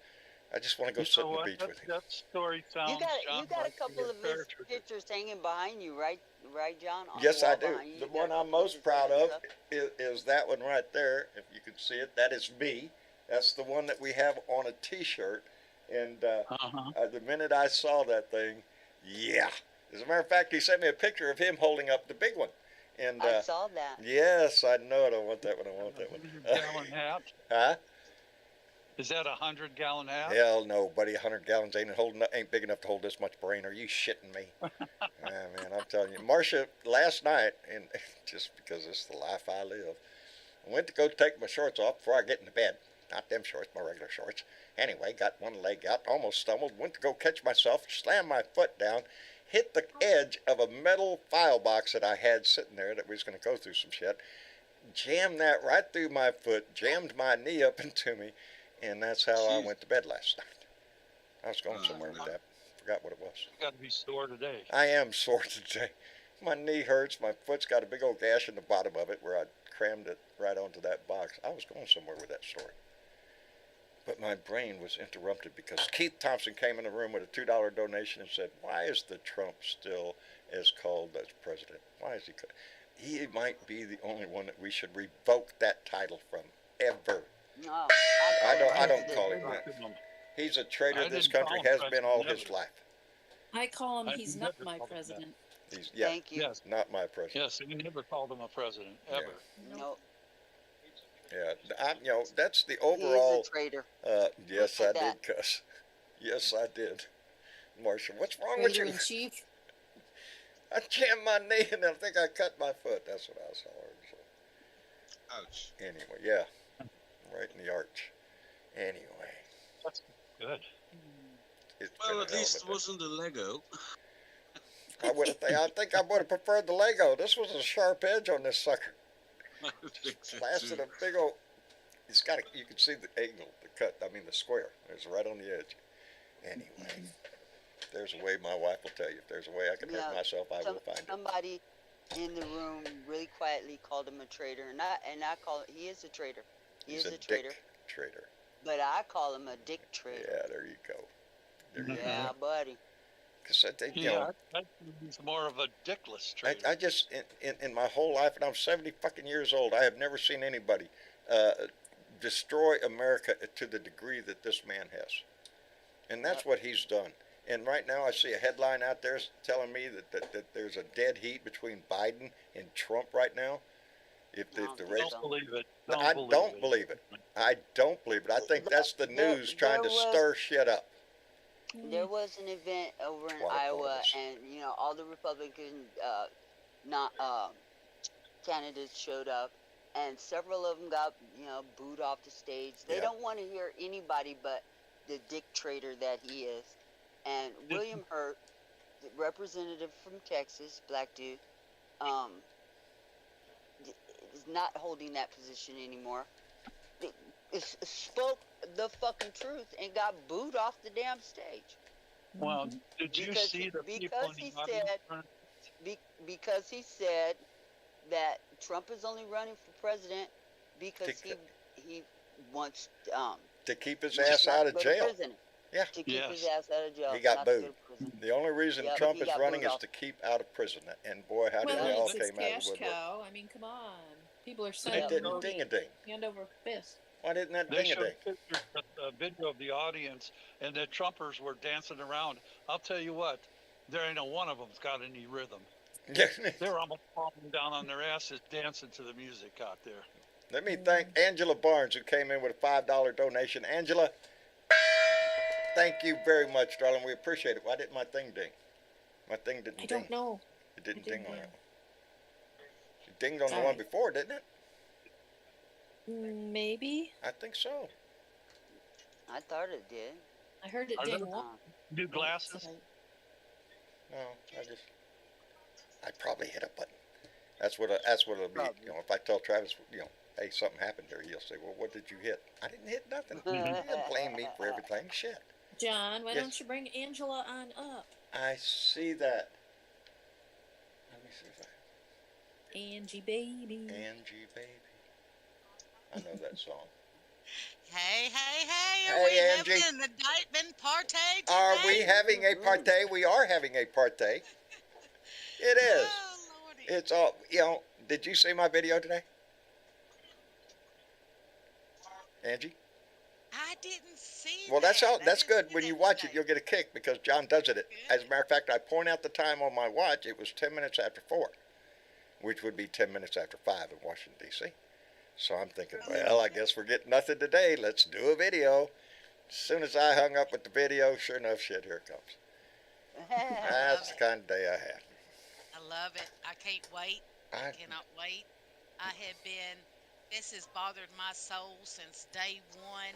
I just want to go
You
sit
know
on the
what?
beach
That,
with him.
that story sounds,
You got
John,
you got a
like
couple
your
of his
paratrooper.
pictures hanging behind you, right? Right, John? On
Yes,
the
I
wall
do.
behind you.
The
You got
one
a
I'm
couple of
most
his
proud
other
of
stuff?
is that one right there. If you can see it, that is me. That's the one that we have on a T-shirt. And
Uh-huh.
the minute I saw that thing, yeah. As a matter of fact, he sent me a picture of him holding up the big one. And
I saw that.
yes, I know it. I want that one. I want
A
that one.
100-gallon hat.
Huh?
Is that a 100-gallon hat?
Hell no, buddy. 100 gallons ain't big enough to hold this much brain. Are you shitting me? Man, I'm telling you. Marcia, last night, and just because it's the life I live, I went to go take my shorts off before I get into bed. Not them shorts, my regular shorts. Anyway, got one leg out, almost stumbled, went to go catch myself, slammed my foot down, hit the edge of a metal file box that I had sitting there that we was going to go through some shit, jammed that right through my foot, jammed my knee up into me, and that's how I went to bed last night. I was going somewhere with that. Forgot what it was.
You got to be sore today.
I am sore today. My knee hurts. My foot's got a big old gash in the bottom of it where I crammed it right onto that box. I was going somewhere with that story. But my brain was interrupted because Keith Thompson came in the room with a $2 donation and said, why is the Trump still as called as president? Why is he? He might be the only one that we should revoke that title from, ever.
No,
I don't
president.
call him that. He's a traitor
I
this
didn't call
country
him
has been all
president
his
ever.
life.
I call him.
I
He's
never
not my
called him that.
president.
He's, yeah,
Thank you.
Yes,
not my president.
yes, we never called him a president, ever.
No,
Yeah, that's the
he
overall.
is a traitor.
Yes,
Look
I
at
did,
that.
cuss. Yes, I did. Marcia, what's wrong
Traitor
with
in
you?
chief.
I jammed my knee and I think I cut my foot. That's what I saw. So.
Ouch.
Anyway, yeah, right in the arch. Anyway,
That's good.
it's
Well,
been
at
a hell
least
of
it
a day.
wasn't a Lego.
I think I would have preferred the Lego. This was a sharp edge on this sucker.
I think so
Blasted
too.
a big old. It's got. You can see the angle, the cut. I mean, the square. It's right on the edge. Anyway, if there's a way. My wife will tell you. If there's a way I can hurt
Yeah,
myself, I will find it.
Somebody in the room really quietly called him a traitor, and I call he is a traitor.
He's a
traitor,
dick traitor.
but I call him a dick traitor.
Yeah, there you go. There you
Yeah, buddy.
Because
Yeah, I think he's more of a dickless traitor.
I just in my whole life, and I'm 70 fucking years old, I have never seen anybody destroy America to the degree that this man has, and that's what he's done. And right now, I see a headline out there telling me that there's a dead heat between Biden and Trump right now. If the race,
Don't believe it.
I don't believe it. I don't believe it. I think that's the news trying to stir shit up.
There was an event over in
Water
Iowa,
bottles.
and all the Republican not candidates showed up, and several of them got booed off the stage. They
Yeah.
don't want to hear anybody but the dick traitor that he is. And William Hurt, the representative from Texas, black dude, is not holding that position anymore. Spoke the fucking truth and got booed off the damn stage.
Well, did you
Because
see the
he-
people
because
in
he
the audience?
Because he said that Trump is only running for president because he wants
To keep his
just
ass
not
out
to
of
go to
jail.
prison.
Yeah.
To keep his
Yes.
ass out of jail.
He got
not to go
booed.
to prison.
The only reason
Yeah,
Trump
he
is
got
running
booed
is
off.
to keep out of prison. And boy, how did
Well,
they all
it's his
came out of
cash
the woodwork.
cow. I mean, come on. People are
It
signing
didn't ding a ding.
hand over fist.
Why didn't that
They
ding a
showed
ding?
pictures, a video of the audience, and the Trumpers were dancing around. I'll tell you what, there ain't a one of them's got any rhythm. They're almost falling down on their asses dancing to the music out there.
Let me thank Angela Barnes, who came in with a $5 donation. Angela, thank you very much, darling. We appreciate it. Why didn't my thing ding? My thing didn't
I
ding.
don't know.
It didn't
I
ding
didn't
on
know.
that one. It dinged on the
All
one
right.
before, didn't it?
Maybe.
I think so.
I thought it did.
I heard it
Are
ding
there-
once.
New glasses?
No, I probably hit a button. That's what it'll be.
Probably.
If I tell Travis, hey, something happened there, he'll say, well, what did you hit? I didn't hit nothing. He'll blame me for everything. Shit.
John, why
Yes.
don't you bring Angela on up?
I see that. Let me see if
Angie, baby.
Angie, baby. I know that song.
Hey, hey, hey, are
Hey,
we
Angie.
having an indictment party today?
Are we having a partay? We are having a partay. It is.
Oh, Lordy.
It's all, you know, did you see my video today? Angie?
I didn't see
Well, that's
that.
all.
I
That's
didn't
good.
see
When
that
you watch
today.
it, you'll get a kick because John does it. As a
Good.
matter of fact, I point out the time on my watch. It was 10 minutes after 4, which would be 10 minutes after 5 in Washington, D.C. So I'm thinking, well, I guess we're getting nothing today. Let's do a video. As soon as I hung up with the video, sure enough, shit, here it comes.
I love
That's the
it.
kind of day I had.
I love it. I can't wait. I cannot wait. I have been, this has bothered my soul since day one.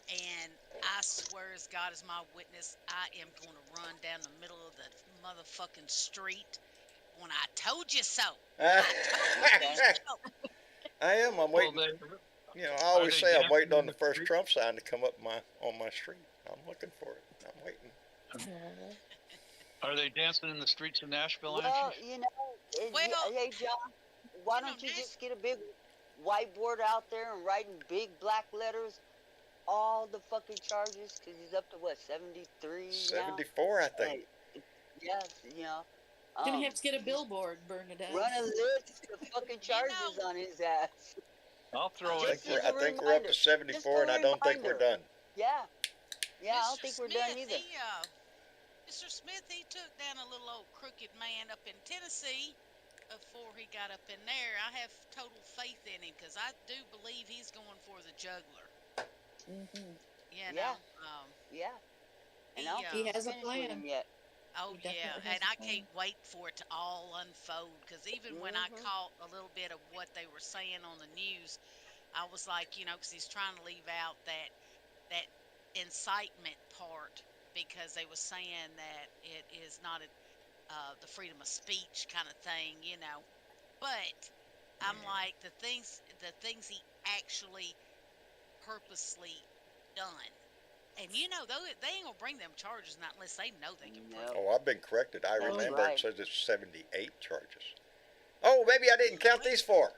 And I swear as God is my witness, I am going to run down the middle of the motherfucking street when I told you so. I told you so.
I am. I'm
Well,
waiting.
they,
You know, I
are
always
they
say I'm
dancing
waiting on
in
the
the
first
street?
Trump sign to come up on my street. I'm looking for it. I'm waiting.
Are they dancing in the streets of Nashville,
Well,
Angie?
you know,
Well,
hey John, why
you know,
don't you
Nancy,
just get a big whiteboard out there and write in big black letters all the fucking charges? Cause he's up to what, 73 now?
74, I think.
And yes, you know,
Gonna have to get a
just
billboard, Bernadette.
run a list of fucking charges
know,
on his ass.
I'll throw
I
it.
think
Just
we're,
as
I
a
think we're up
reminder.
to
Just
74, and
a
I don't think we're
reminder.
done.
Yeah, I don't
Mr.
think we're done
Smith,
either.
Mr. Smith, he took down a little old crooked man up in Tennessee before he got up in there. I have total faith in him because I do believe he's going for the juggler.
Mm-hmm.
You
Yeah.
know,
Yeah, and
he,
I don't
He
think
has
he's
a
finished with
plan.
him yet.
oh
He
yeah,
definitely has
and
a
I
plan.
can't wait for it to all unfold because even when I
Mhm.
caught a little bit of what they were saying on the news, I was like, you know, because he's trying to leave out that incitement part because they were saying that it is not the freedom of speech kind of thing, you know. But I'm like the things he actually purposely done, and you know, though they ain't gonna bring them charges not unless they know they can prove
No,
it.
Oh, I've been corrected. I
that's
remember
right.
it says it's 78 charges. Oh, maybe I didn't count these 4.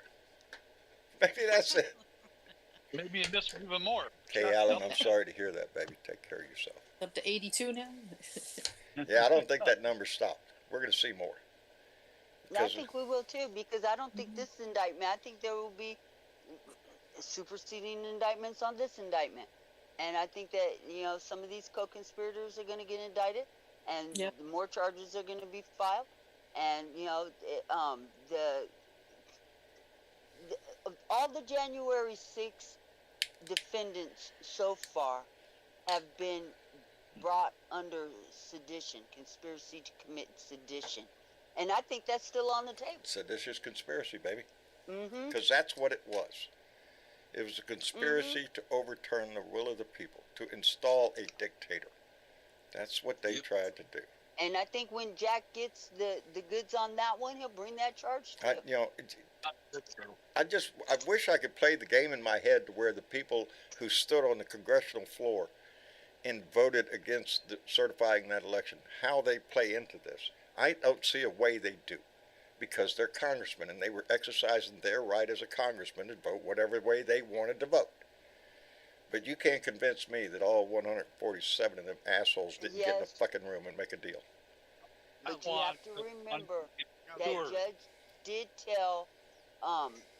Maybe that's it.
Maybe you missed even more.
Okay, Alan, I'm sorry to hear that, baby. Take care of yourself.
Up to 82 now.
Yeah, I don't think that number stopped. We're going to see more.
And I
Because
think we will too, because I don't think this indictment, I think there will be superseding indictments on this indictment. And I think that, you know, some of these co-conspirators are going to get indicted, and
Yep.
more charges are going to be filed. And, you know, of all the January 6th defendants so far have been brought under sedition, conspiracy to commit sedition. And I think that's still on the table.
seditious conspiracy, baby.
Mm-hmm.
Because that's what it was. It was a conspiracy to overturn the will of the people, to install a dictator. That's what they tried to do.
And I think when Jack gets the goods on that one, he'll bring that charge too.
You know,
That's true.
I wish I could play the game in my head to where the people who stood on the congressional floor and voted against certifying that election, how they play into this. I don't see a way they do, because they're congressmen and they were exercising their right as a congressman to vote whatever way they wanted to vote. But you can't convince me that all 147 of them assholes didn't get in a
Yes.
fucking room and make a deal.
But
I
you have
want
to
the
remember that
Sure.
judge did tell,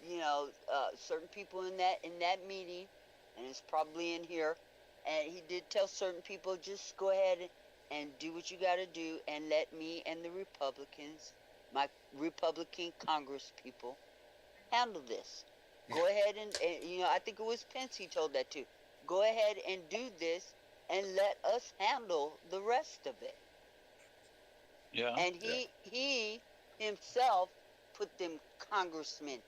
you know, certain people in that meeting, and it's probably in here, and he did tell certain people, just go ahead and do what you got to do, and let me and the Republicans, my Republican Congress people, handle this. Go ahead and you know, I think it was Pence he told that to. Go ahead and do this, and let us handle the rest of it.
Yeah.
And he himself put them congressmen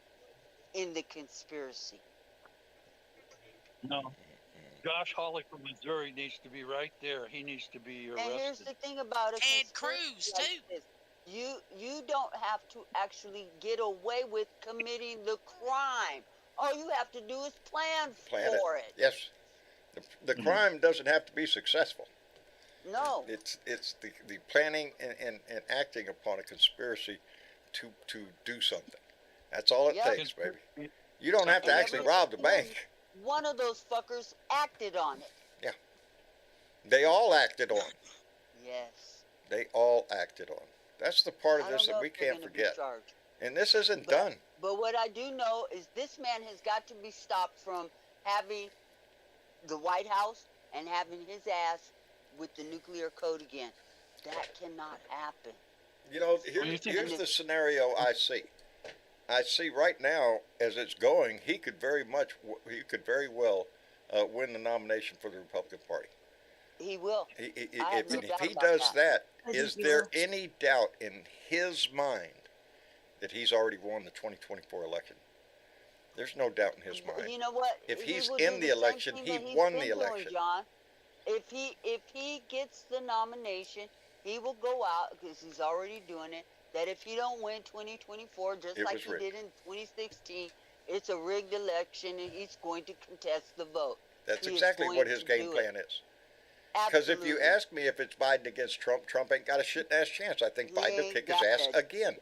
in the conspiracy.
No. Josh Hawley from Missouri needs to be right there. He needs to be
And here's
arrested.
the thing about a
Ted
conspiracy
Cruz,
like
too.
this. You don't have to actually get away with committing the crime. All you have to do is plan for it.
Yes. The crime doesn't have to be successful.
No.
It's the planning and acting upon a conspiracy to do something. That's all it
Yeah.
takes, baby. You don't have to actually rob the bank.
one of those fuckers acted on it.
Yeah. They all acted on.
Yes.
They all acted on. That's the part of
I
this
don't
that
know
we
if they're
can't
gonna be
forget.
charged.
And this isn't done.
But what I do know is this man has got to be stopped from having the White House and having his ass with the nuclear code again. That cannot happen.
You know,
Well, you think-
here's the scenario I see. I see right now, as it's going, he could very well win the nomination for the Republican Party.
He will. I have
If,
no
if
doubt
he
about
does that,
I
is
think he
there
will.
any doubt in his mind that he's already won the 2024 election? There's no doubt in his mind.
You know what?
If
He
he's
will
in
do
the
same
election,
thing
he
that he's
won
been
the
doing,
election.
John. If he gets the nomination, he will go out because he's already doing it. That if he don't win 2024, just
It
like
was
he
rigged.
did in 2016, it's a rigged election and he's going to contest the vote.
That's
He is
exactly
going
what his
to
game
do
plan
it.
is. Because if you
Absolutely.
ask me if it's Biden against Trump, Trump ain't got a shit ass chance. I think
He
Biden will
ain't
kick his
got
ass
that.
again.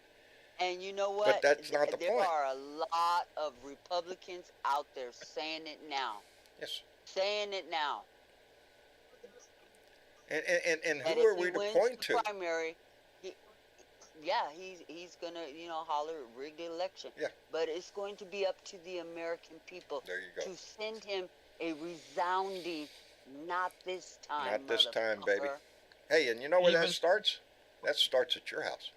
And you know what?
But that's not the
There
point.
are a lot of Republicans out there saying it now.
Yes.
Saying it now.
And
That
who are
if
we
he
to
wins
point
the
to?
primary, he's gonna holler rig the election.
Yeah.
But it's going to be up to the American people
There you go.
to send him a resounding, not this time,
Not this time, baby.
motherfucker."
Hey, and you know where that
Even-
starts? That starts at your house.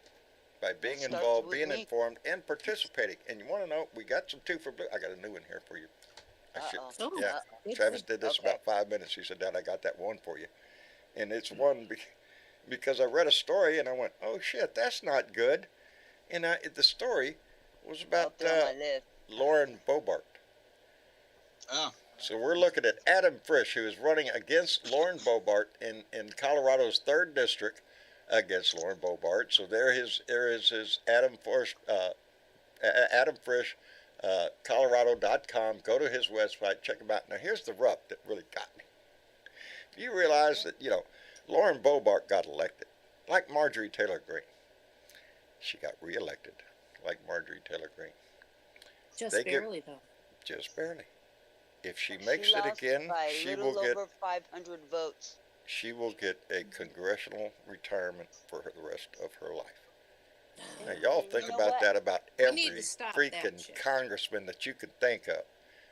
By being
starts
involved,
with
being
me.
informed, and participating. And you want to know, we got some 2 for Blue. I got a new one here for you. I should,
Uh-oh.
Oh,
yeah.
good,
Travis
good.
did this
Okay.
about 5 minutes. He said, Dad, I got that one for you. And it's one because I read a story and I went, oh shit, that's not good. And the story was about
Up there on my list.
Lauren Boebert.
Ah,
So we're looking at Adam Frisch, who is running against Lauren Boebert in Colorado's 3rd district against Lauren Boebert. So there is his Adam Frisch, Colorado.com. Go to his website, check him out. Now here's the rub that really got me. Do you realize that, Lauren Boebert got elected, like Marjorie Taylor Greene. She got reelected, like Marjorie Taylor Greene.
Just
They give-
barely, though.
Just barely. If she makes
She
it
lost
again,
by a
she
little
will get
over 500 votes.
a congressional retirement for the rest of her life. Now y'all
And
think
you know
about
what?
that about
We
every
need to stop that
freaking
shit.
congressman that you could think of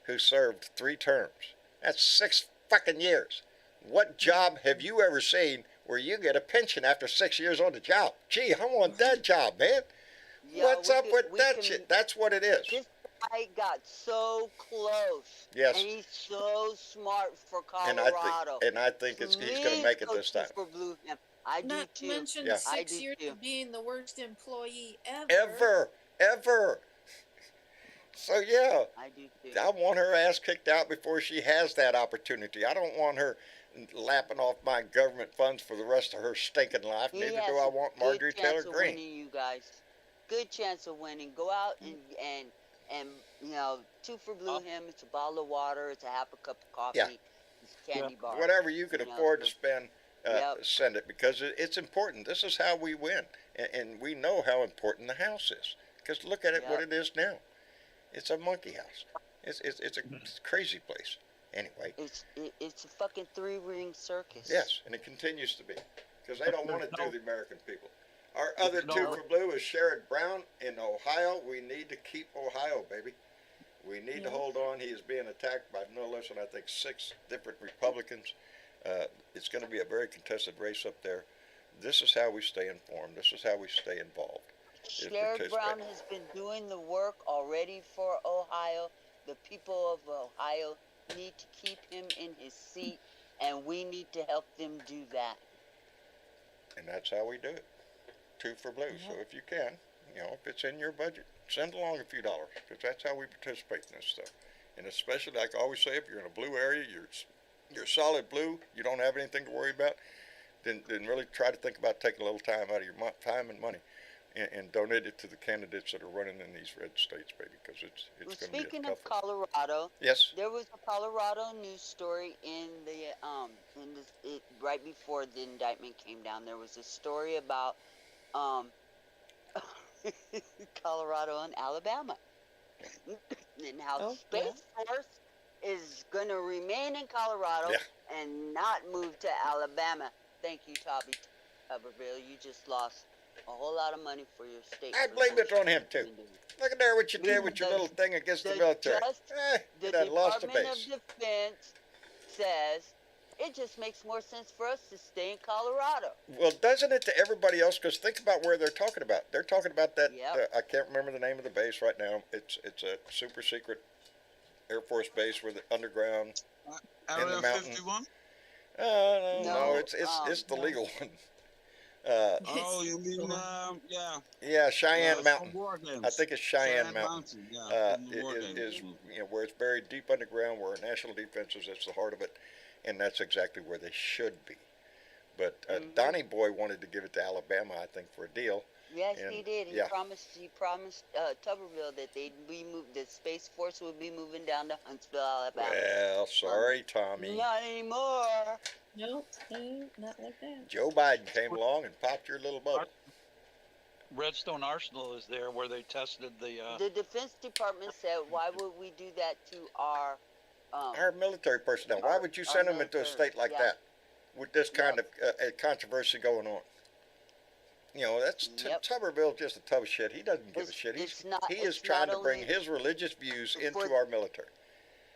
who served 3 terms. That's 6 fucking years. What job have you ever seen where you get a pension after 6 years on the job? Gee, I want that job, man.
Yeah,
What's
we
up
could-
with
we
that
can-
shit? That's what it is.
This guy got so close.
Yes.
And he's so smart for
And
Colorado.
I think he's going to make it this time.
For Blue him. I do
Not to
too.
mention
Yeah.
I
6
do
years
too.
of being the worst employee
Ever. So yeah,
I do too.
I want her ass kicked out before she has that opportunity. I don't want her lapping off my government funds for the rest of her stinking life.
He
Neither
has
do I
a
want
good
Marjorie
chance
Taylor
of
Greene.
winning, you guys. Good chance of winning. Go out and 2 for Blue him. It's a bottle of water. It's a half a cup of coffee.
Yeah.
It's a candy bar.
Whatever you can afford to
so-
spend,
Yep.
send it, because it's important. This is how we win, and we know how important the house is. Because look at it, what
Yep.
it is now. It's a monkey house. It's a crazy place. Anyway,
It's a fucking 3-ring circus.
yes, and it continues to be, because they don't want to do the American people. Our other
No.
2 for Blue is Sherrod Brown in Ohio. We need to keep Ohio, baby. We need to hold on. He is being attacked by no less than, I think, 6 different Republicans. It's going to be a very contested race up there. This is how we stay informed. This is how we stay involved. is
Sherrod Brown
participating.
has been doing the work already for Ohio. The people of Ohio need to keep him in his seat, and we need to help them do that.
And that's how we do it. 2 for Blue. So if you can, if it's in your budget, send along a few dollars, because that's how we participate in this stuff. And especially, like I always say, if you're in a blue area, you're solid blue, you don't have anything to worry about, then really try to think about taking a little time out of your time and money and donate it to the candidates that are running in these red states, baby, because it's
Well,
going to be a
speaking
tough
of
one.
Colorado,
Yes.
there was a Colorado news story right before the indictment came down. There was a story about Colorado and Alabama, and how
Oh,
Space Force is going to remain in Colorado and not move to Alabama. Thank you, Tommy Tuberville. You just lost a whole lot of money for your state.
I blame it on him too. Look at there what you did with your little thing against the military.
The
that lost the
Department of
base.
Defense says it just makes more sense for us to stay in Colorado.
Well, doesn't it to everybody else? Because think about where they're talking about. They're talking about that. I can't remember the name of the base right now. It's a super secret Air Force base where the underground in the
Area
mountain.
51?
No, it's the legal one.
Oh, you mean
Yeah, Cheyenne Mountain.
War Games.
I think it's Cheyenne Mountain.
Yeah,
It is where it's buried deep underground, where our national defense is. It's the heart of it, and that's exactly where they should be. But Donnie Boy wanted to give it to Alabama, I think, for a deal.
Yes, he did. He promised Tuberville that they'd be moved. The Space Force would be moving down to Huntsville, Alabama.
Well, sorry, Tommy.
Not anymore.
Nope, not like that.
Joe Biden came along and popped your little bubble.
Redstone Arsenal is there where they tested the.
The Defense Department said, "Why would we do that to our
military personnel? Why would you send them into a state like that with this kind of controversy going on?" You know, that's Tuberville just a tub of shit. He doesn't give a shit. He is trying to bring his religious views into our military.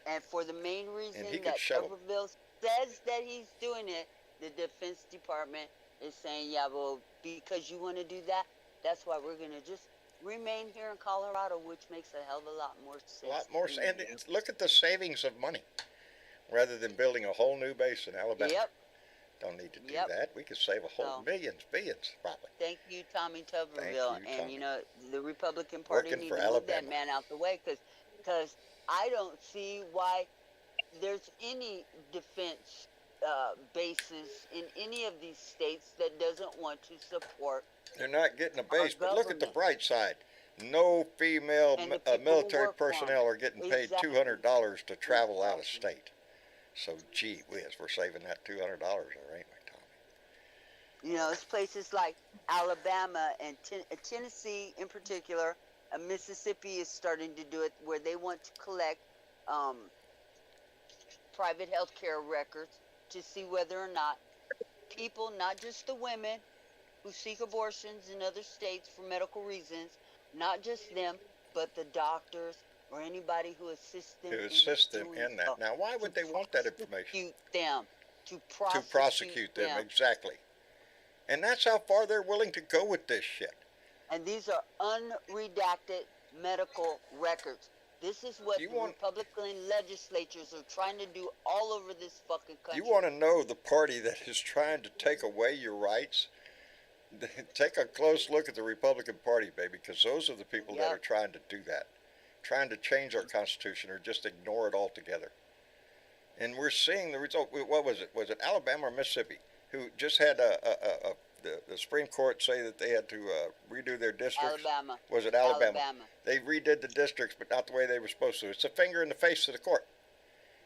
And for the main reason
And he
that
could shove 'em.
Tuberville says that he's doing it, the Defense Department is saying, yeah, well, because you want to do that, that's why we're going to just remain here in Colorado, which makes a hell of a lot more sense.
A lot more. And look at the savings of money rather than building a whole new base in Alabama.
Yep.
Don't need to do that. We could save a whole billions, probably.
Thank you, Tommy Tuberville.
Thank you,
and,
Tommy.
you know, the Republican Party
Working
needs
for
to move
Alabama.
that man out the way because I don't see why there's any defense bases in any of these states that doesn't want to support.
They're not getting a base, but look at the bright side. No female military personnel are getting paid $200 to travel out of state. So, gee whiz, we're saving that $200, ain't we, Tommy?
You know, it's places like Alabama and Tennessee in particular. Mississippi is starting to do it, where they want to collect private health care records to see whether or not people, not just the women who seek abortions in other states for medical reasons, not just them, but the doctors or anybody who assists them
in that. Now, why would they want that information?
To
prosecute them, exactly. And that's how far they're willing to go with this shit.
And these are unredacted medical records. This is what the Republican legislatures are trying to do all over this fucking country.
You want to know the party that is trying to take away your rights? Take a close look at the Republican Party, baby, because those are the people that are trying to do that. Trying to change our Constitution or just ignore it altogether. And we're seeing the result. What was it? Was it Alabama or Mississippi who just had the Supreme Court say that they had to redo their districts?
Alabama.
Was it Alabama? They redid the districts, but not the way they were supposed to. It's a finger in the face to the court.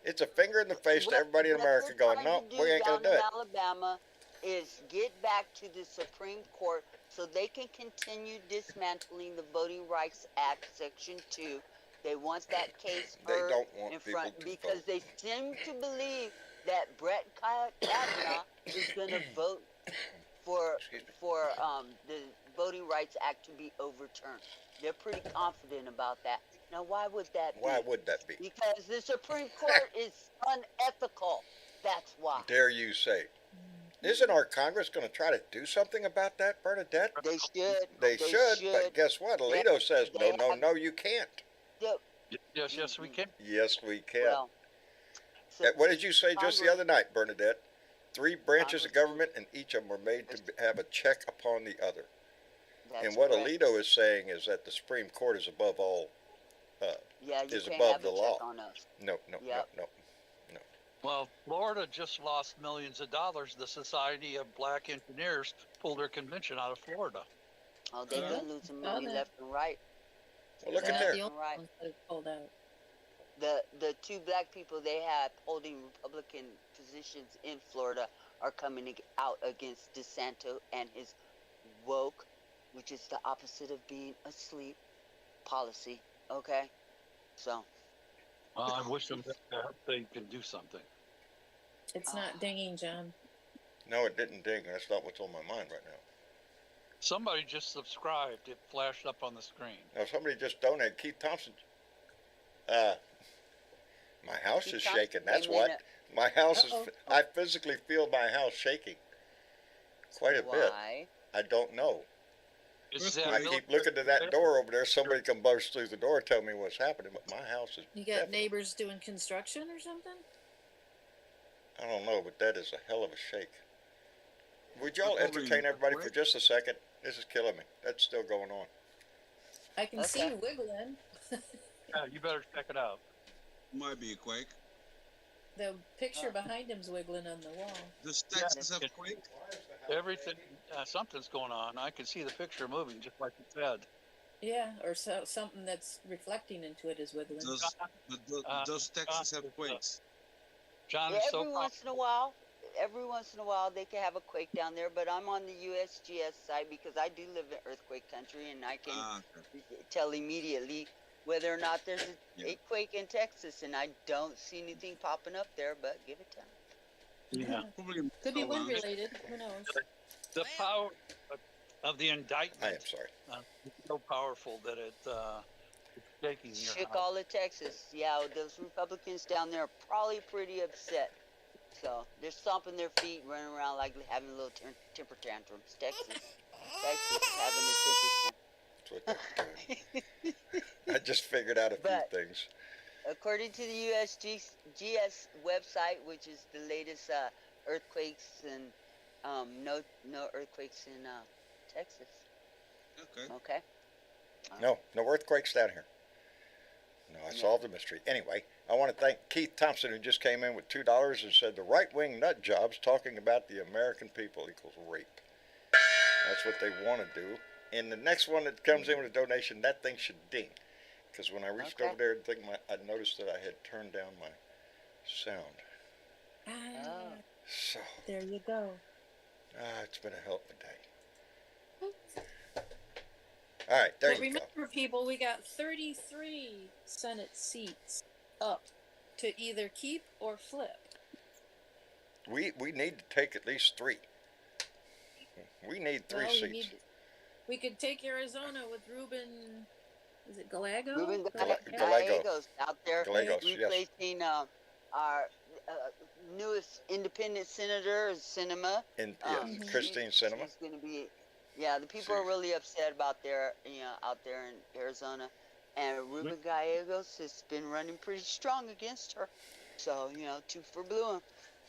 It's a finger in the face to everybody in America going, no, we ain't going to do it.
Alabama is get back to the Supreme Court so they can continue dismantling the Voting Rights Act, Section 2. They want that case heard in front because they seem to believe that Brett Kavanaugh is going to vote for the Voting Rights Act to be overturned. They're pretty confident about that. Now, why would that be?
Why would that be?
Because the Supreme Court is unethical. That's why.
Dare you say? Isn't our Congress going to try to do something about that, Bernadette?
They should.
They should, but guess what? Alito says, no, you can't.
Yes, we can.
Yes, we can.
Well,
what did you say just the other night, Bernadette? 3 branches of government, and each of them were made to have a check upon the other. And what Alito is saying is that the Supreme Court is above all, is above the law. No.
Well, Florida just lost millions of dollars. The Society of Black Engineers pulled their convention out of Florida.
Oh, they've been losing money left and right.
Well, look at there.
The only ones that have pulled out.
The 2 black people they had holding Republican positions in Florida are coming out against DeSantis and his woke, which is the opposite of being asleep, policy. Okay, so.
Well, I wish them that they can do something.
It's not dinging, John.
No, it didn't ding. That's not what's on my mind right now.
Somebody just subscribed. It flashed up on the screen.
Now, somebody just donated. Keith Thompson. My house
Keith
is
Thompson
shaking. That's
came in
what. My house
Uh-oh.
is. I physically feel my house shaking. Quite a bit.
Why?
I don't know.
Is
I
I
that
keep looking to that door over there. Somebody can burst through the door, tell me what's happening, but my house is.
You got
definitely-
neighbors doing construction or something?
I don't know, but that is a hell of a shake. Would y'all
Probably
entertain everybody for
quick.
just a second? This is killing me. That's still going on.
I can see
Okay.
you wiggling.
Yeah, you better check it out.
Might be a quake.
The picture behind him's wiggling on the wall.
Does Texas have
it-
quake?
Everything, something's going on. I can see the picture moving, just like you said.
Yeah, or something that's reflecting into it is wiggling.
Does Texas have quakes?
John
Yeah,
is so
every once in a while they can have a quake down there, but I'm on the USGS site because I do live in earthquake country and I can
Okay.
tell immediately whether or not there's a quake in Texas, and I don't see anything popping up there, but give it time.
Yeah.
Probably
Could be wind
around.
related. Who knows?
The power of the indictment.
I am sorry.
Is so powerful that it's shaking your
Shook
house.
all of Texas. Yeah, those Republicans down there are probably pretty upset. So they're stomping their feet, running around like having little temper tantrums. Texas having a temper tantrum.
That's what they're doing. I just figured out a few
But-
things.
According to the USGS website, which is the latest earthquakes and no earthquakes in Texas.
Okay.
Okay.
No earthquakes down here. No, I solved the mystery. Anyway, I want to thank Keith Thompson, who just came in with $2 and said the right-wing nut jobs talking about the American people equals rape. That's what they want to do. And the next one that comes in with a donation, that thing should ding. Because when I reached over there, I noticed that I had turned down my sound.
Oh.
So,
There you go.
it's been a hell of a day. All right, there
But
you go.
remember, people, we got 33 Senate seats up to either keep or flip.
We need to take at least 3. We need 3
Well,
seats.
we could take Arizona with Ruben. Is it Gallego?
Ruben
Gallego.
Gallegos out there
Gallegos, yes.
replacing our newest independent senator, Sinema.
And Christine Cinema.
She's going to be, the people are really upset about out there in Arizona. And Ruben Gallegos has been running pretty strong against her. So, 2 for blue.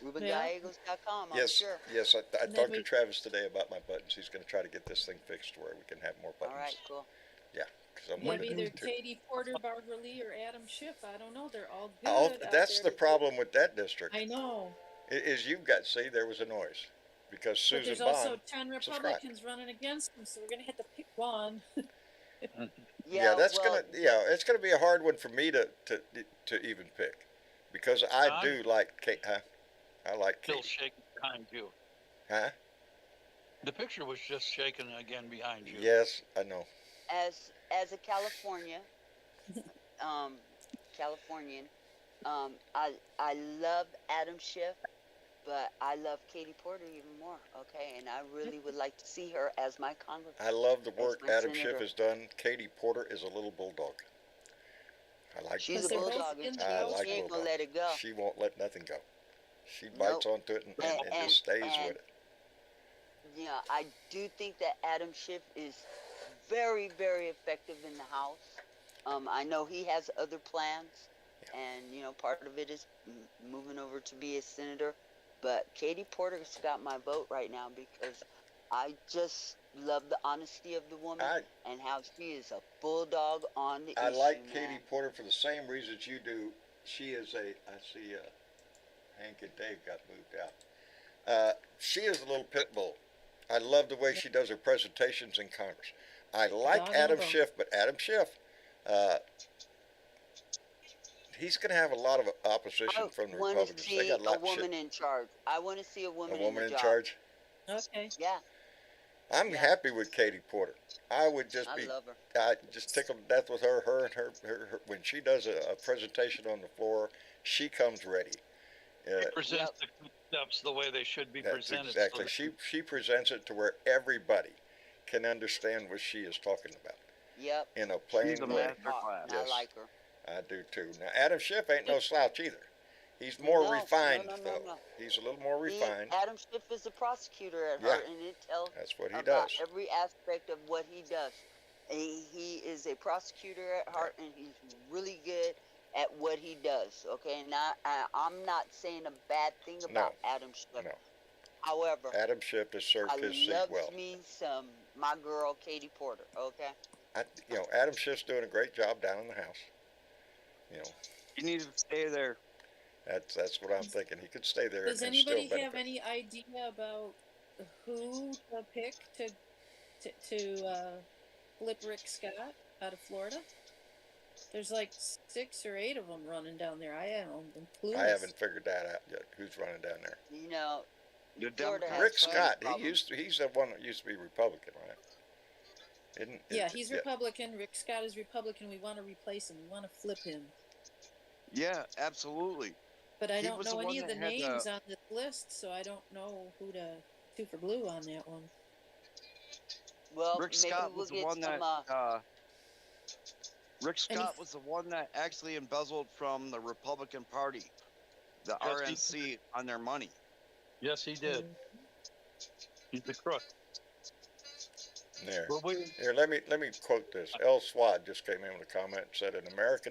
RubenGallegos.com, I'm
Yes,
sure.
yes. I
And then
talked to
we-
Travis today about my buttons. He's going to try to get this thing fixed where we can have more
All
buttons.
right, cool.
Yeah, because I'm
You have
looking
either
at two.
Katie Porter, Barbara Lee, or Adam Schiff. I don't know. They're all good.
Oh,
out
that's
there
the
to-
problem with that district.
I know.
Is you got there was a noise because
But
Susan
there's
Bond.
also 10
subscribed.
Republicans running against them, so we're going to have to pick one.
Yeah, that's
well,
it's gonna be a hard one for me to even pick, because I
John?
do like Kate. Huh? I like
Still
Kate.
shaking behind you.
Huh?
The picture was just shaking again behind you.
Yes, I know.
as a Californian, I love Adam Schiff, but I love Katie Porter even more. Okay, and I really would like to see her as my congressman.
I love the work
my
Adam Schiff
senator.
has done. Katie Porter is a little bulldog. I like.
She's a
they're both
bulldog,
in
and
the
I
House.
like
she ain't gonna
bulldog.
let it go.
She won't let nothing go. She bites onto it and just stays with it.
Yeah, I do think that Adam Schiff is very, very effective in the House. I know he has other plans, and part of it is moving over to be a senator. But Katie Porter's got my vote right now because I just love the honesty of the woman and how she is a bulldog on the
I
issue,
like
man.
Katie Porter for the same reasons you do. She is I see Hank and Dave got moved out. She is a little pit bull. I love the way she does her presentations in Congress. I like
Dog
Adam
and a bone.
Schiff, but Adam Schiff, he's going to have a lot of opposition from the
I want to
Republicans.
see
They got a lot
a
of shit.
woman in charge. I want to see a woman,
A woman
in
in
the job.
charge?
Okay.
Yeah.
I'm
Yeah,
happy with Katie Porter. I would just
I
be,
love her.
I just tickled to death with her. Her and her when she does a presentation on the floor, she comes ready.
He
Uh,
presents
Yep,
the concepts the way they should be
that's
presented. So
exactly. She presents it to where everybody can understand what she is talking about
yep.
in a
She's
She's
plain
a
way.
very
master
smart,
class.
and I
Yes,
like her.
I do too. Now Adam Schiff ain't no
It,
slouch either. He's more
No, no,
refined
no, no,
though.
no.
He's a little more
He
refined.
Adam Schiff is a prosecutor at
Yeah,
heart, and it tells
that's what he
about
does.
every aspect of what he does. He is a prosecutor at
Yeah.
heart, and he's really good at what he does. Okay, and I'm not saying a bad thing
No,
about Adam Schiff.
no.
However,
Adam Schiff has
I
served his seat
loves
well.
me some my girl Katie Porter. Okay.
Adam Schiff's doing a great job down in the house. You know,
You need to stay there.
that's what I'm thinking. He could stay there
does
and still
anybody have
benefit.
any idea about who to pick to flip Rick Scott out of Florida? There's like 6 or 8 of them running down there. I am clueless.
I haven't figured that out yet. Who's running down there?
You know,
The
Florida
Democrats.
has
Rick
so many
Scott.
problems.
He's the one that used to be Republican, right?
Yeah, he's Republican. Rick Scott is Republican. We want to replace him. We want to flip him.
Yeah, absolutely.
But I
He
don't
was the
know
one
any of the
that had
names on this list, so I don't know who to two for blue on that one.
Well,
Rick
maybe
Scott
we'll
was the
get
one
some.
that Rick
And he
Scott was the one that actually embezzled from the Republican Party, the
Yes,
RNC, on their money.
yes, he did. He's the crook.
There.
But we,
Here, let me quote this. El Swad just came in with a comment and said, an America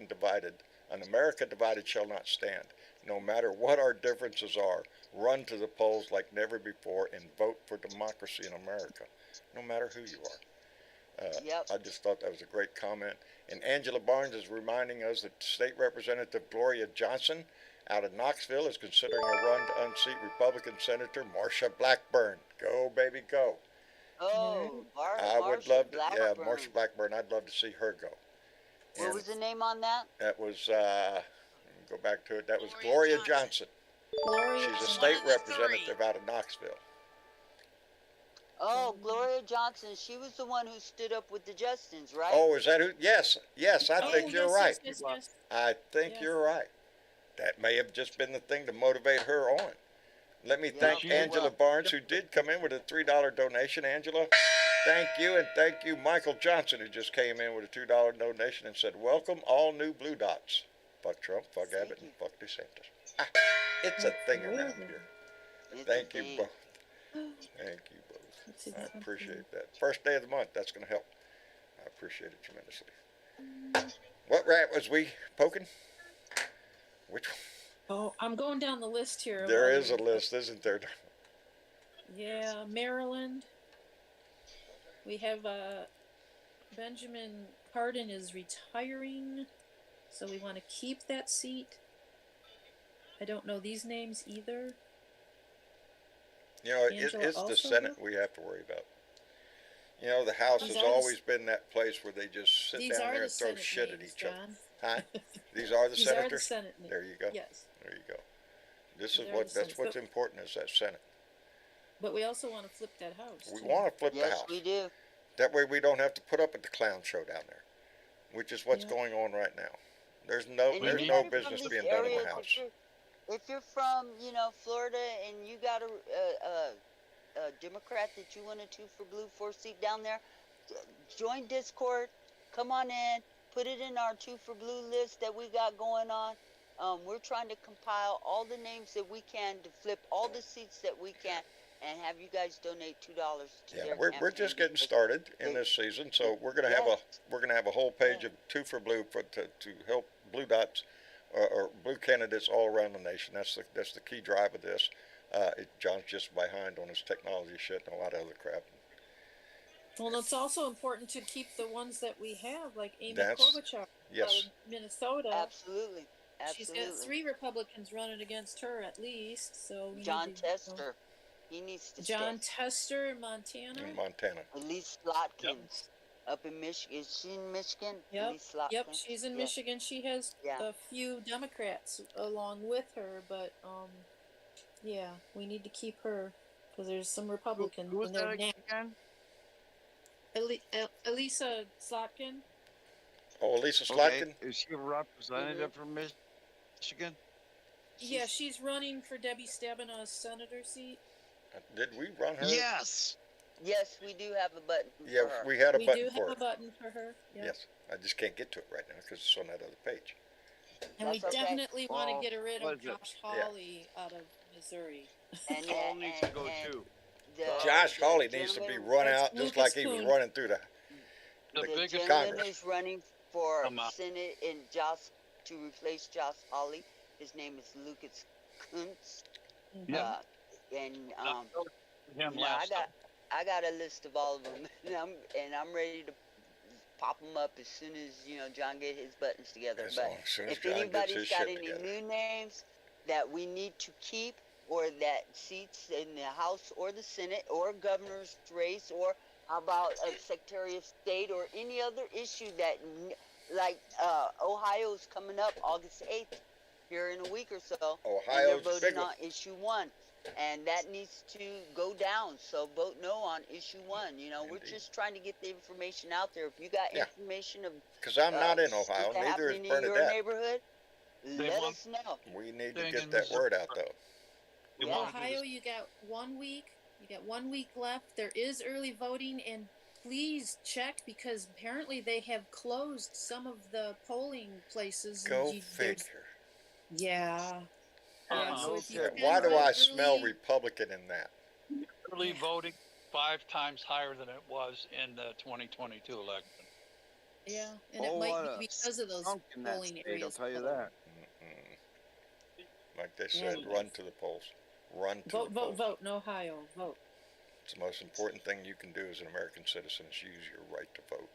divided shall not stand. No matter what our differences are, run to the polls like never before and vote for democracy in America, no matter who you are.
Yep.
I just thought that was a great comment. And Angela Barnes is reminding us that State Representative Gloria Johnson out of Knoxville is considering a run to unseat Republican Senator Marsha Blackburn. Go, baby, go.
Oh,
I would
Marsha
love to,
Blackburn.
yeah, Marsha Blackburn, I'd love to see her go.
What
And
was the name on that?
that was, go back to it, that was
Gloria
Gloria Johnson.
Gloria
She's a
Johnson.
state
One of the
representative out of Knoxville.
Oh, Gloria Johnson. She was the one who stood up with the Justins, right?
Oh, is that who? Yes, I
Oh,
think you're right.
yes.
I think
Yes.
you're right. That may have just been the thing to motivate her on. Let me
Yeah.
thank
She
Angela
will.
Barnes, who did come in with a $3 donation. Angela, thank you, and thank you, Michael Johnson, who just came in with a $2 donation and said, welcome all new blue dots. Fuck Trump, fuck
Thank
Abbott,
you.
and fuck DeSantis. Ah, it's a thing around
Absolutely.
here.
It's a
Thank you
thing.
both. Thank you both.
Let's see
I
that one.
appreciate that. First day of the month, that's going to help. I appreciate it tremendously. What rat was we poking? Which one?
Oh, I'm going down the list here. of
There is a
other-
list, isn't there?
Yeah, Maryland. We have Benjamin Cardin is retiring, so we want to keep that seat. I don't know these names either.
You know,
Angela
it's the
also?
Senate we have to worry about. You know, the House
These
has
are the
always been that place where they just sit
These
down
are
there
the
and throw
Senate
shit at
names,
each other.
John.
Huh? These are the
These are the
senators?
Senate names.
There you go.
Yes,
There you go. This
These
is
are
what,
the
that's
Senate.
what's
But-
important is that Senate.
but we also want to flip that house.
We
too.
want to flip the
Yes,
House.
we do.
That way we don't have to put up with the clown show down there, which is what's
Yeah.
going on right now. There's
And
no
anybody from
business
this
being done in
area,
the House.
if you're from, Florida, and you got a Democrat that you want a 2 for blue 4 seat down there, join Discord, come on in, put it in our 2 for blue list that we got going on. We're trying to compile all the names that we can to flip all the seats that we can, and have you guys donate $2 to
Yeah,
their
we're just
campaign,
getting
because
started in
they-
this season, so we're gonna have a whole page of 2 for blue to help blue dots or blue candidates all around the nation. That's the key drive of this. John's just behind on his technology shit and a lot of other crap.
Well, it's also important to keep the ones that we have, like Amy
That's-
Klobuchar
Yes.
out of Minnesota.
Absolutely.
She's got
Absolutely.
3 Republicans running against her at least. So we
John
need to,
Tester. He needs to
John
stay.
Tester in Montana.
In Montana.
Elise Slotkins up in Michigan. Is she in Michigan?
Yep.
Elise Slotkins?
Yep, she's in
Yeah.
Michigan. She has
Yeah.
a few Democrats along with her, but yeah, we need to keep her because there's some Republicans.
Who was
and they're
that again?
Elisa Slotkin.
Oh, Elisa
Okay,
Slotkin?
is she a representative from Michigan?
Yeah, she's running for Debbie Stabenow's senator seat.
Did we run her?
Yes.
Yes, we do have a button
Yeah,
for her.
we had a
We
button
do
for
have
her.
a button for her. Yep.
Yes, I just can't get to it right now because it's on that other page.
And we
That's okay.
definitely want to
Well,
get rid
what
of
is it?
Josh Hawley out of Missouri.
And
Paul needs to go too.
Josh
the
Hawley needs to be
gentleman-
run
That's
out just
Lucas
like he was
Kuhn.
running through the
The
The
biggest
gentleman
Congress.
is running for
Come on.
Senate in Josh to replace Josh Hawley. His name is Lucas Kuntz.
Yeah.
And
him
you know,
last time.
I got a list of all of them, and I'm ready to pop them up as soon as John get his buttons together.
as
But
long as soon as
if
John gets
anybody's
his
got
shit
any
together.
new names that we need to keep, or that seats in the House or the Senate or governor's race, or how about a Secretary of State or any other issue that, like Ohio's coming up August 8th, here in a week or so. And
Ohio's
they're
a
voting
big one.
on issue 1. And that needs to go down. So vote no on issue 1. You know, we're
Indeed.
just trying to get the information out there. If you got
Yeah.
information of
Because I'm not in
stuff
Ohio, neither is
happening in your
Bernadette.
neighborhood,
They
let
want-
us know.
We need to
Thing
get
in
that
Missouri.
word out though.
They
Yeah.
want to do
Ohio,
this-
you got 1 week. You got 1 week left. There is early voting, and please check because apparently they have closed some of the polling places. and
Go
there's-
figure.
Yeah. Yeah. So if you
Okay.
can
Why do
vote
I smell
early-
Republican in that?
early
Yeah.
voting 5 times higher than it was in the 2022 election.
Yeah, and
Oh,
it might
what
be
a
because of those
skunk in that
polling
state, I'll
areas.
tell you
closed.
that.
Mm-mm. Like they said,
Yeah.
run to the polls. Run to
Vote,
the
vote,
polls.
vote in Ohio. Vote.
It's the most important thing you can do as an American citizen is use your right to vote.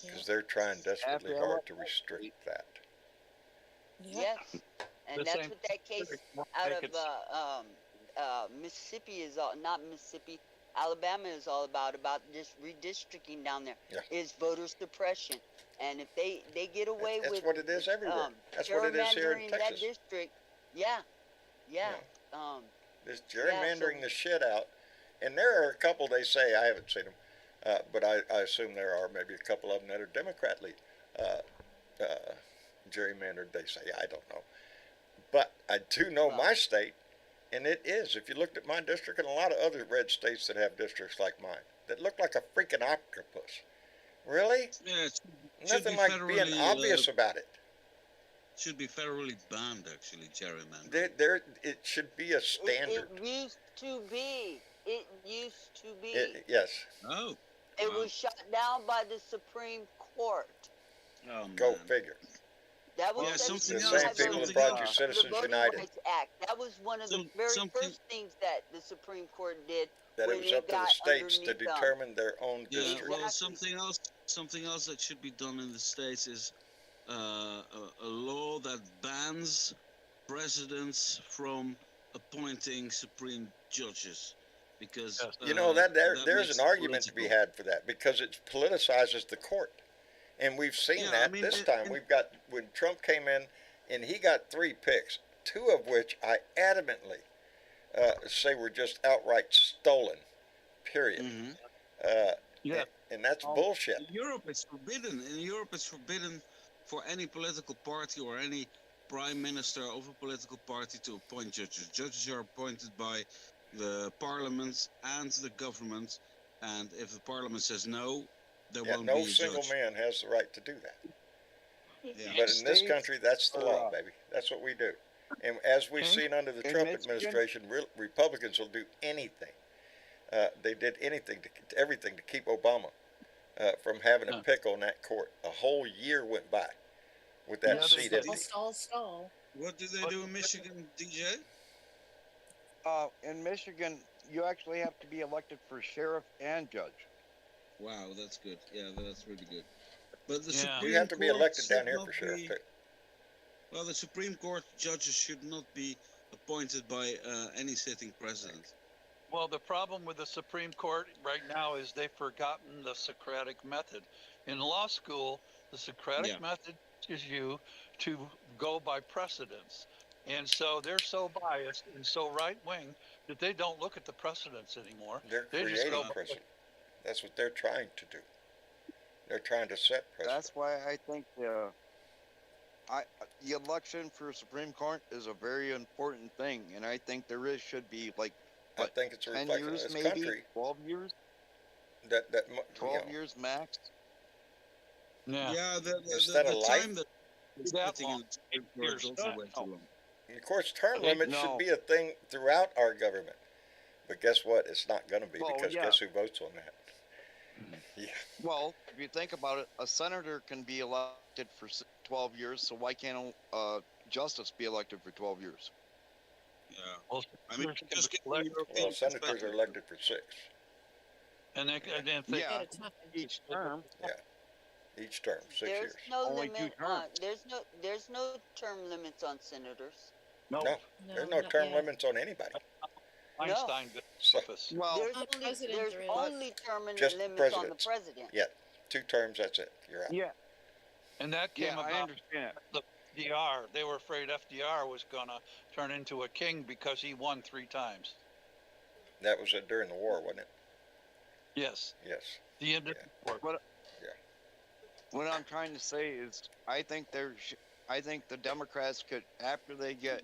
Yeah.
Because they're trying desperately
After I
hard
left
to restrict that.
Yes. And
The
that's
same-
what that case out of Mississippi is all, not Mississippi, Alabama is all about just redistricting down there.
Yeah.
Is voter suppression. And if they get away
That's
with
what it is everywhere. That's what it is here in
gerrymandering that
Texas.
district, yeah.
There's gerrymandering
so-
the shit out. And there are a couple, they say, I haven't seen them, but I assume there are maybe a couple of them that are democratically gerrymandered, they say. I don't know. But I do know my state, and it is. If you looked at my district and a lot of other red states that have districts like mine, that look like a freaking octopus. Really?
Yeah, it should
Nothing
be
like
federally,
being obvious about it.
should be federally banned, actually, gerrymandering.
It should be a standard.
It used to be. It used to be.
Yes.
Oh.
It
wow.
was shut down by the Supreme Court.
Oh,
Go
man.
figure.
That was
Yeah,
that's
something
The
else-
same people that
something
brought you
else.
Citizens
the Voting
United.
Rights Act. That was one of the
Some-
very
something-
first things that the Supreme Court did.
That
when
it was
it
up to the
got
states to
underneath them.
determine their own
Yeah,
district.
well,
Exactly.
something else that should be done in the States is a law that bans presidents from appointing supreme judges, because
Yes.
You know that there's
makes
an
it
argument to be
political.
had for that because it politicizes the court, and we've seen
Yeah,
that
I mean,
this
it-
time.
it-
We've got when Trump came in, and he got 3 picks, 2 of which I adamantly say were just outright stolen. Period.
Mhm.
Yeah.
And that's
Oh.
bullshit.
In Europe, it's forbidden. In Europe, it's forbidden for any political party or any prime minister of a political party to appoint judges. Judges are appointed by the parliament and the government, and if the parliament says no, there
Yeah,
won't
no
be a
single
judge.
man has the right to do that.
Yeah.
But in this
States
country, that's the
are,
law, baby. That's what we do. And as we've seen under the
in
Trump
Michigan-
administration, Republicans will do anything. They did anything, everything to keep Obama from having a pick on that court. A whole year went by with that
Yeah, they
seat
did.
empty.
Stall.
What do they do in Michigan, DJ?
In Michigan, you actually have to be elected for sheriff and judge.
Wow, that's good. Yeah, that's really good. But the
Yeah.
Supreme
You have to be
Court
elected
should
down here
not
for sheriff
be-
too.
Well, the Supreme Court judges should not be appointed by any sitting president.
Well, the problem with the Supreme Court right now is they've forgotten the Socratic method. In law school, the Socratic
Yeah.
method teaches you to go by precedents. And so they're so biased and so right wing that they don't look at the precedents anymore.
They're
They just
creating
go.
precedent. That's what they're trying to do. They're trying to set precedent.
That's why I think the election for Supreme Court is a very important thing, and I think should be like
I think it's a
10
reflection of
years,
this
maybe
country
12 years,
that
12 years max.
Yeah.
Yeah,
Instead of
the
life,
time that is
That
sitting in
long.
the Supreme Court
Years.
is also way
No.
too long.
of course, term
They-
limits should
No.
be a thing throughout our government. But guess what? It's not going to be
Well,
because
yeah.
guess who votes on that? Yeah.
Well, if you think about it, a senator can be elected for 12 years, so why can't justice be elected for 12 years?
Yeah.
Well,
I mean,
senators can
just
be
get the
elected,
European
Well, senators are
perspective.
elected for 6
and then if they
Yeah.
At a time.
Each term.
each term, 6
There's
years.
no
Only 2
limit.
terms.
There's no term limits on senators.
no,
No, there's no
not
term
yet.
limits on anybody.
Einstein got
So
office.
Well,
There's
On
only
president
there's
there is.
only term
Just
limits on the
presidents.
president.
Yeah. 2 terms, that's it. You're out.
yeah,
And that came
yeah, I
about
understand.
the FDR. They were afraid FDR was gonna turn into a king because he won 3 times.
That was during the war, wasn't it?
Yes,
Yes.
the Indictment Court.
What I'm trying to say is, I think I think the Democrats could, after they get,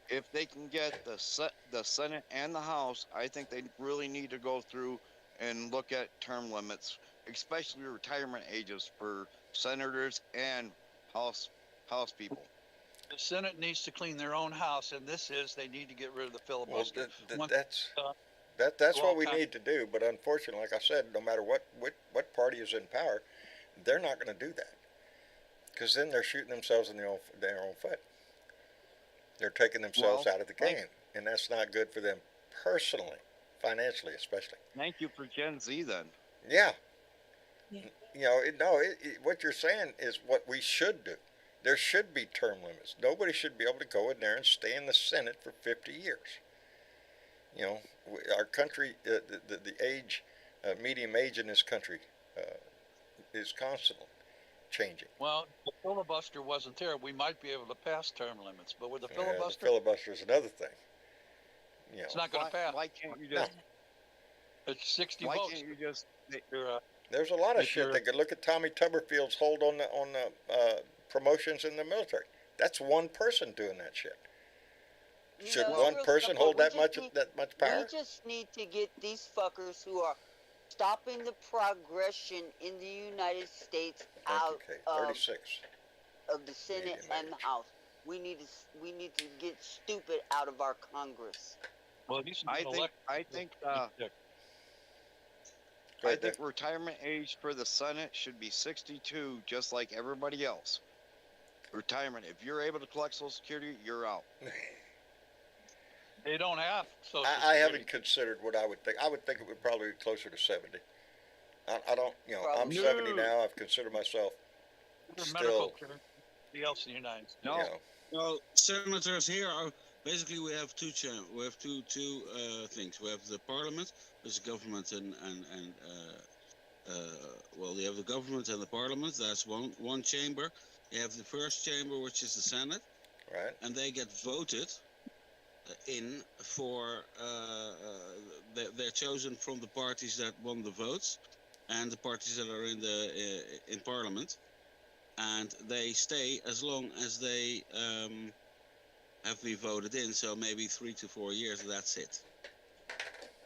if they can get the Senate and the House, I think they really need to go through and look at term limits, especially retirement ages for senators and House people.
The Senate needs to clean their own house, and they need to get rid of the
Well,
filibuster. Once
that's
done,
that's
well,
what we
kind-
need to do. But unfortunately, like I said, no matter what party is in power, they're not going to do that. Because then they're shooting themselves in their own foot. They're taking themselves
Well,
out of the game, and that's not good for them personally, financially especially.
Thank you for Gen Z then.
Yeah.
Yeah.
You know, what you're saying is what we should do. There should be term limits. Nobody should be able to go in there and stay in the Senate for 50 years. You know, our country, the age, medium age in this country is constantly changing.
Well, the filibuster wasn't there. We might be able to pass term limits, but with the
The
filibuster,
filibuster is another thing. You know,
it's not going to pass.
Why can't you
No.
just?
It's 60
Why
votes.
can't you just?
there's a lot of
if
shit.
you're-
They could look at Tommy Tuberfield's hold on the promotions in the military. That's one person doing that shit.
You
Should
know,
one
real
person
simple,
hold
we
that
just
much
need-
that much power?
We just need to get these fuckers who are stopping the progression in the United States out
Okay,
of
36.
the Senate
Medium
and the
age.
House. We need to get stupid out of our Congress.
Well, he should
I
be
think.
elected.
I think.
Go
I
ahead,
think
Dick.
retirement age for the Senate should be 62, just like everybody else. Retirement. If you're able to collect Social Security, you're out.
They don't have Social
I
Security.
haven't considered what I would think. I would think it would probably be closer to 70. I don't, I'm
Probably.
70 now. I've considered myself
Their
still,
medical care. The else in the United States.
No.
you know,
Well, senators here are basically we have two things. We have the parliament, which is government and well, you have the government and the parliament. That's one chamber. You have the first chamber, which is the Senate,
right?
and they get voted in for. They're chosen from the parties that won the votes, and the parties that are in parliament, and they stay as long as they have been voted in. So maybe 3 to 4 years. That's it.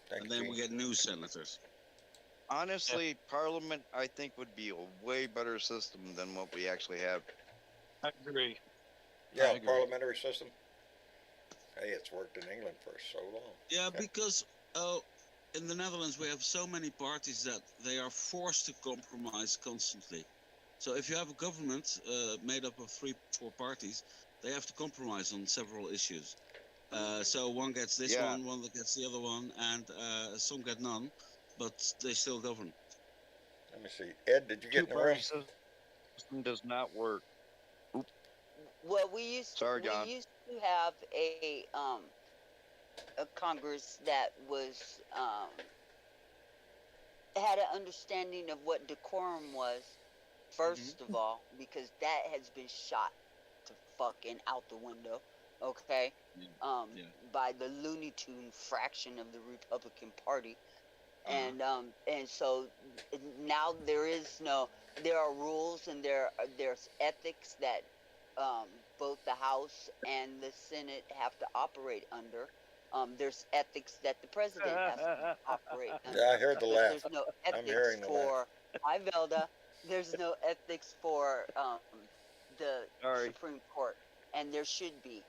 Thank
And then
you.
we get new senators.
Honestly, Parliament, I think, would be a way better system than what we actually have.
I agree.
Yeah,
I agree.
parliamentary system. Hey, it's worked in England for so long.
Yeah, because in the Netherlands we have so many parties that they are forced to compromise constantly. So if you have a government made up of 3-4 parties, they have to compromise on several issues. So one gets this
Yeah.
one gets the other one, and some get none, but they still govern.
Let me see. Ed, did you get in the room?
Two-party system does not work.
Well, we used
Sorry, John.
to have a Congress that was had an understanding of what decorum was, 1st of all, because that has been shot to fucking out the window, okay?
Yeah.
By the Looney Tune fraction of the Republican Party. and so now there are rules and there's ethics that both the House and the Senate have to operate under. There's ethics that the president has to operate under.
Yeah, I heard the
But
laugh.
there's no
I'm
ethics
hearing the laugh.
for Hi Velda. There's no ethics for the
Sorry.
Supreme Court, and there should be.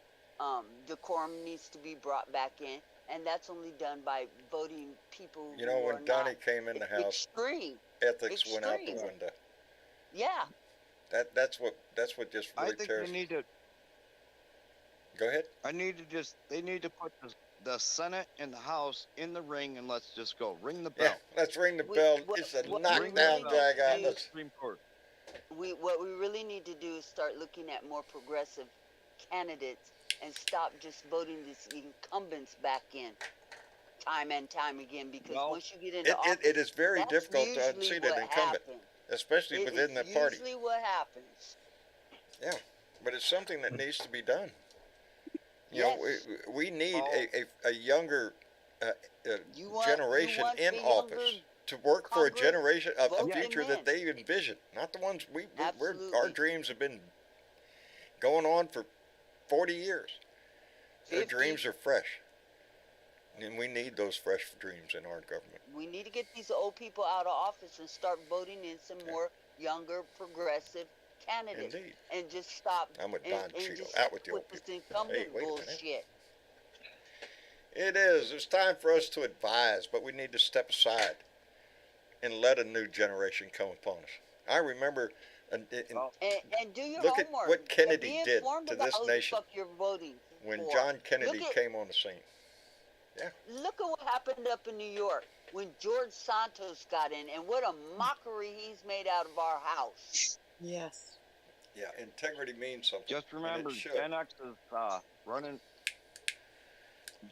Decorum needs to be brought back in, and that's only done by voting people
You know,
who
when
are
Donnie
not
came in the house,
extreme.
ethics went out the
Extreme.
window.
Yeah,
That's what just
I
really
think
tears.
they need to.
Go ahead.
They need to put the Senate and the House in the ring, and let's just go. Ring the
Yeah,
bell.
let's ring the
We-
bell.
what-
It's a
what-
knockdown,
ring the
drag out.
bell.
Let's,
Supreme Court.
what we really need to do is start looking at more progressive candidates and stop just voting these incumbents back in time and time again, because
Well,
once you get into
it
office,
is very
that's
difficult to
usually
unseat
what
an incumbent,
happens.
especially within the
It's
party.
usually what happens.
Yeah, but it's something that needs to be done. You know,
Yes.
we need
Well-
a younger
You want-
generation
you want
in
the
office
younger
to work for a
Congress,
generation of a
vote them
future
in.
that they envision, not the ones we're our
Absolutely.
dreams have been going on for 40 years. Their
50.
dreams are fresh, and we need those fresh dreams in our government.
We need to get these old people out of office and start voting in some more younger, progressive candidates,
Indeed.
and just stop.
I'm with
and,
Don
and
Cheadle.
just
Out with the
quit
old
this
people.
incumbent
Hey, wait a minute.
bullshit.
It is. It's time for us to advise, but we need to step aside and let a new generation come upon us. I remember,
Well,
And do your
Look at
homework.
what
and
Kennedy
be
did
informed
to
about
this
who
nation
the fuck you're voting
when
for.
John Kennedy
Look at-
came on the scene.
Look at what happened up in New York when George Santos got in, and what a mockery he's made out of our house.
Yes.
Yeah, integrity means something.
just remember,
should.
Gen X is running.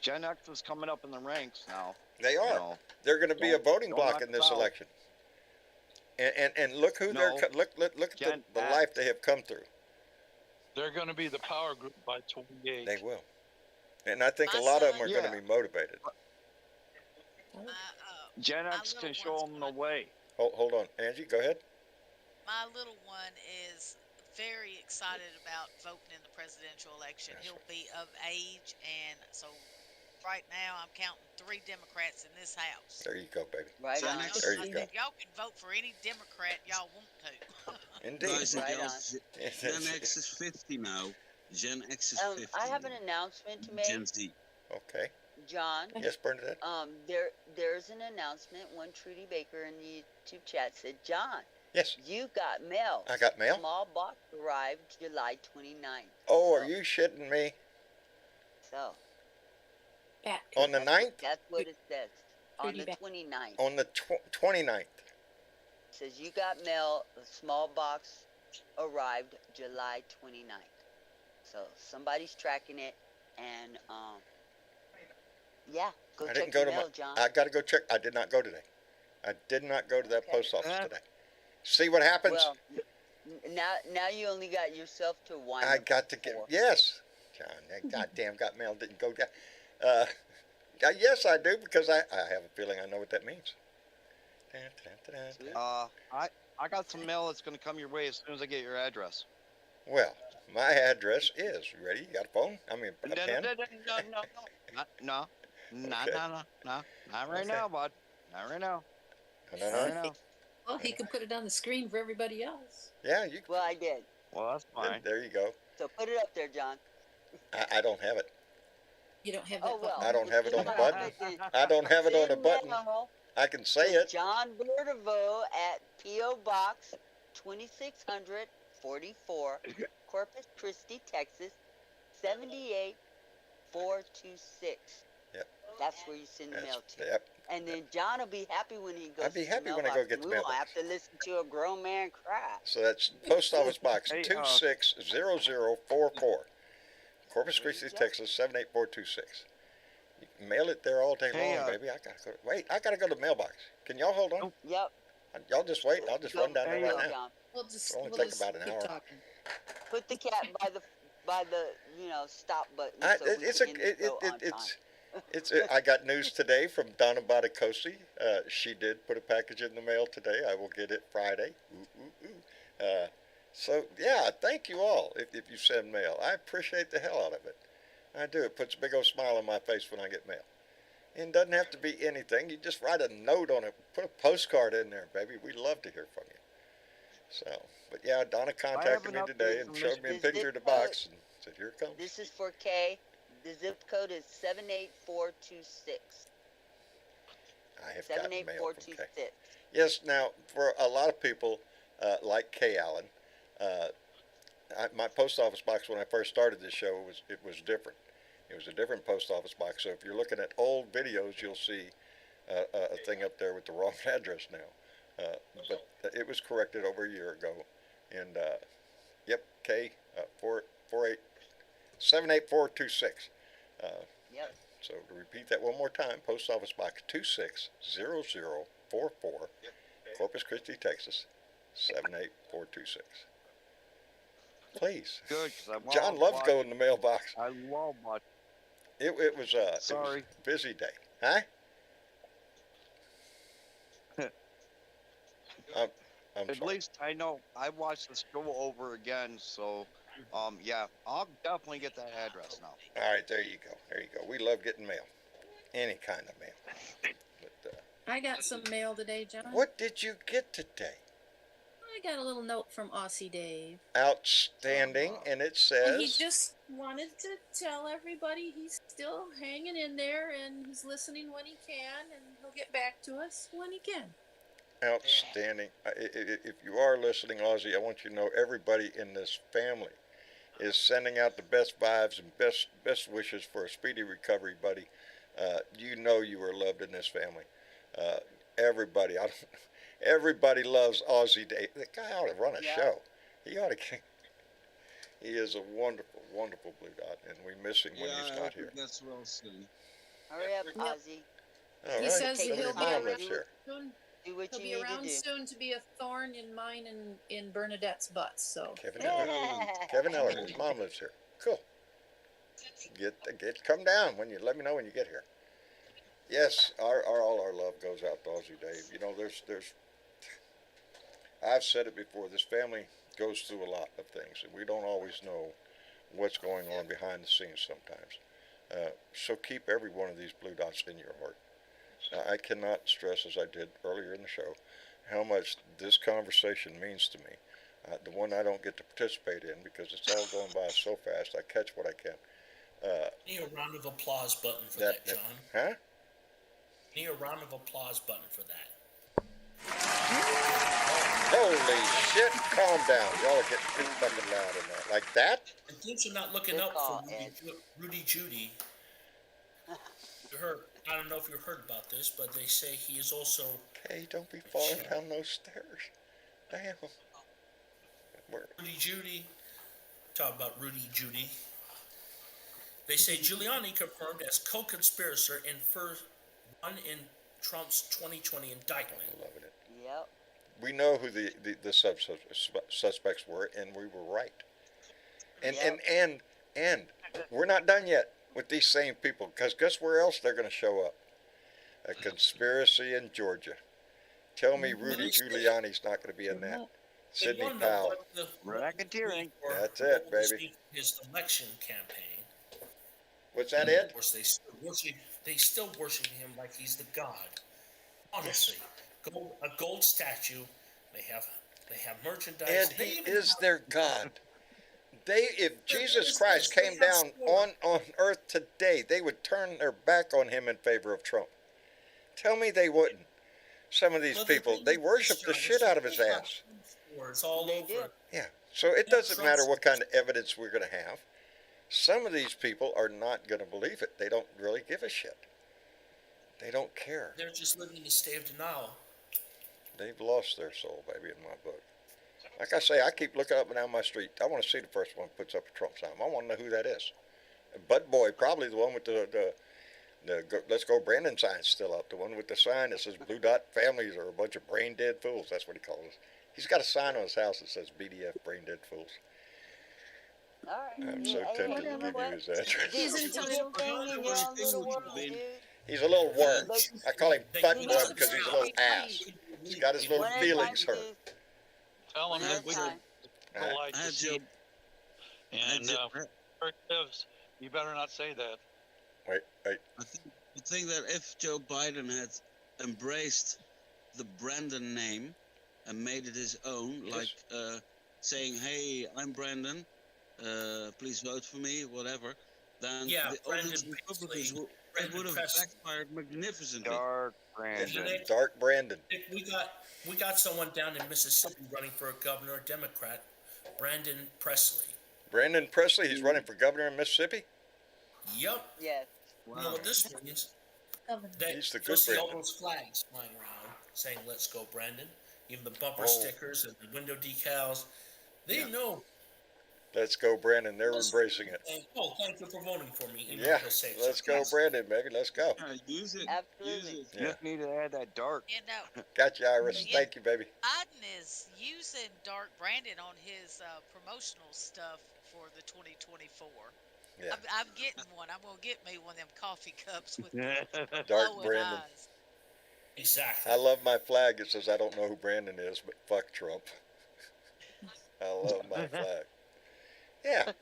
Gen X is coming up in the ranks now.
They
You
are.
know.
They're going to be a
Don't-
voting
don't
bloc
knock
in
us
this
out.
election. And look who
No.
look at
Gen
the
X.
life they have come through.
They're going to be the power group by 28.
They will. And I think
My
a lot of them
son-
are going to
Yeah.
be motivated.
Gen
My
X
little
can show
one's
them the
going-
way.
Hold on, Angie, go ahead.
My little one is very excited about voting in the presidential election.
That's
He'll
right.
be of age, and so right now I'm counting 3 Democrats in this house.
There you go, baby.
Right
Gen
on.
X-
There you
I
go.
said, y'all can vote for any Democrat y'all want to.
Indeed.
Guys and
Right
girls, Gen X is 50 now. Gen X is 50.
I have an announcement to make,
Gen Z.
Okay.
John.
Yes, Bernadette?
There's an announcement. One Trudy Baker in the YouTube chat said, John,
Yes.
you got mail.
I got mail?
Small box arrived July 29th.
Oh, are you shitting me?
So,
Bat.
On the 9th?
that's what it says. On
Trudy
the
Baker.
29th.
On the 29th.
It says, you got mail. A small box arrived July 29th. So, somebody's tracking it. And, yeah, go
I
check
didn't go
your
to
mail,
my.
John.
I got to go check. I did not go today. I did not go to that
Okay.
post office today. See what happens?
Well, now you only got yourself to wind
I
up
got to get.
for.
Yes, John. That goddamn got mail didn't go down. Yes, I do because I have a feeling I know what that means. Dun, dun, dun, dun.
I got some mail that's gonna come your way as soon as I get your address.
Well, my address is. You ready? You got a phone? I mean, a pen?
No, not right
Okay.
now, bud. Not right now.
No,
Not
no,
right
no.
now.
Well, he can put it on the screen for everybody else.
Yeah, you.
Well, I did.
Well, that's fine.
There you go.
So put it up there, John.
I don't have it.
You don't have that
Oh, well.
I don't have it on the
It's
button.
in-
I don't have it on the
in
button.
mail
I can say
to
it.
John Berdeveau at P.O. Box 2644, Corpus Christi, Texas 78426.
Yep.
That's where you send the mail to.
Yep.
And then John will be happy when he goes.
I'd be
to the
happy when I go
mailbox.
get the
We won't
mailbox.
have to listen to a grown man cry.
So that's Post Office Box
Hey,
260044, Corpus Christi,
go.
Texas 78426. You can mail it there all day
Hey,
long, baby. I gotta go to the mailbox. Can y'all hold on?
Yep.
Y'all just wait. I'll just run down there
Hey,
right
Go,
now.
John.
We'll just,
It'll only
we'll
take
just
about an
keep
hour.
talking.
Put the cat by the stop button. So we
It's
can end the show on time.
I got news today from Donna Badakosi. She did put a package in the mail today. I will get it Friday. Ooh, ooh, ooh. So yeah, thank you all if you send mail. I appreciate the hell out of it. I do. It puts a big old smile on my face when I get mail. And it doesn't have to be anything. You just write a note on it. Put a postcard in there, baby. We love to hear from you. So, but yeah, Donna contacted me today and showed me a picture of the box and said, "Here it comes."
This is for Kay. The zip code is 78426.
I have gotten mail from Kay.
78426.
Yes, now for a lot of people, like Kay Allen, my post office box when I first started this show was different. It was a different post office box. So if you're looking at old videos, you'll see a thing up there with the wrong address now. But it was corrected over a year ago, and yep, K 78426.
Yep.
So to repeat that one more time, post office box 260044, Corpus Christi, Texas 78426. Please.
Good, 'cause I
John loves going in the mailbox.
I love watching.
It was it was
Sorry.
a busy day, huh? I'm
At
sorry.
least I know I watched the show over again, so yeah, I'll definitely get that address now.
All right, there you go. There you go. We love getting mail, any kind of mail. But,
I got some mail today, John.
what did you get today?
I got a little note from Aussie Dave.
Outstanding, and it
And he
says,
just wanted to tell everybody he's still hanging in there and he's listening when he can, and he'll get back to us when he can.
outstanding. If you are listening, Ozzy, I want you to know everybody in this family is sending out the best vibes and best wishes for a speedy recovery, buddy. You know you are loved in this family. Everybody, everybody loves Ozzy Dave. The guy ought to run a show. He ought to. He is a wonderful, wonderful Blue Dot, and we miss him when he's not here.
That's well soon.
Hurry up,
Yep.
Ozzy.
All
He
right.
says
Take
that
Somebody
your
he'll be
time.
mom lives
around
here.
soon.
Do what
He'll
you
be
need
around
to do.
soon to be a thorn in mine and in Bernadette's butt. So
Kevin Eller. Kevin Eller. His mom lives here. Cool. Come down when you let me know when you get here. Yes, all our love goes out to Ozzy Dave. You know, there's I've said it before. This family goes through a lot of things, and we don't always know what's going on behind the scenes sometimes. So keep every one of these Blue Dots in your heart. I cannot stress, as I did earlier in the show, how much this conversation means to me. The one I don't get to participate in because it's all going by so fast. I catch what I can.
Need a round of applause button for that, John.
Huh?
Need a round of applause button for that.
Holy shit, calm down. Y'all are getting too fucking loud in there. Like that?
And things are not looking
Good
up
call,
for
Ed.
Rudy Judy. You heard? I don't know if you heard about this, but they say he is also.
Okay, don't be falling down those stairs. Damn.
Rudy Judy. Talk about Rudy Judy. They say Giuliani confirmed as co-conspirator in first one in Trump's 2020 indictment.
I'm loving it.
Yep.
We know who the suspects were, and we were right. And we're not done yet with these same people, because guess where else they're going to show up? A conspiracy in Georgia. Tell me Rudy Giuliani's not going to be in that. Sidney Powell.
Racketeering.
That's it, baby.
His election campaign.
What's that, Ed?
Of course, they still worship him like he's the god. Honestly, a gold statue. They have merchandise.
And he is their God. If Jesus Christ came down on earth today, they would turn their back on him in favor of Trump. Tell me they wouldn't. Some of these people, they worship the shit out of his ass.
It's all over.
Yeah. So it doesn't matter what kind of evidence we're going to have. Some of these people are not going to believe it. They don't really give a shit. They don't care.
They're just living in a state of denial.
They've lost their soul, baby, in my book. Like I say, I keep looking up and down my street. I want to see the first one who puts up a Trump sign. I want to know who that is. Bud Boy, probably the one with the Let's Go Brandon sign still up. The one with the sign that says Blue Dot families are a bunch of brain dead fools. That's what he calls us. He's got a sign on his house that says BDF, brain dead fools.
All right.
I'm
Yeah,
so
hey,
tempted
hey,
to
you know
give you
what?
his address.
He's
Do your
entitled.
thing in your own little world, dude.
He's a little worm.
But
I call him
They
butt
you
butt
know,
because he's a
stop.
little ass. He's got his little
one at a time,
feelings hurt.
Steve.
Tell
One
them
at
I
a
had
we're
Joe,
time.
polite
I
to
had
see.
Joe, I had
And
Joe,
where it lives, you better not say that.
Wait.
I think that if Joe Biden had embraced the Brandon name and made it his own,
Yes.
like saying, "Hey, I'm Brandon. Please vote for me," whatever, then
Yeah,
all
Brandon
these Republicans
Presley.
it
Brandon
would have
Presley.
backfired magnificently.
Dark
It's
Brandon.
Dark Brandon.
We got someone down in Mississippi running for a governor, Democrat, Brandon Presley.
Brandon Presley, he's running for governor in Mississippi.
Yep.
Yes.
You know what this means?
Governor.
That
He's the
you'll
good
see all
Brandon.
those flags flying around saying "Let's go, Brandon." Even the bumper
Oh.
stickers and the window decals. They
Yeah.
know.
Let's go, Brandon. They're embracing it.
Thank you for voting for me. And
Yeah,
he'll say
let's go,
something.
Brandon, baby. Let's go.
Yeah, use it.
Absolutely.
Use it.
Yeah.
Just need to add that dark.
You know,
Got you, Iris.
Yeah.
Thank you, baby.
Biden is using Dark Brandon on his promotional stuff for the 2024.
Yeah.
I'm getting one. I'm gonna get me one of them coffee cups with
Dark
glowing
Brandon.
eyes.
Exactly.
I love my flag. It says I don't know who Brandon is, but fuck Trump. I love my flag. Yeah,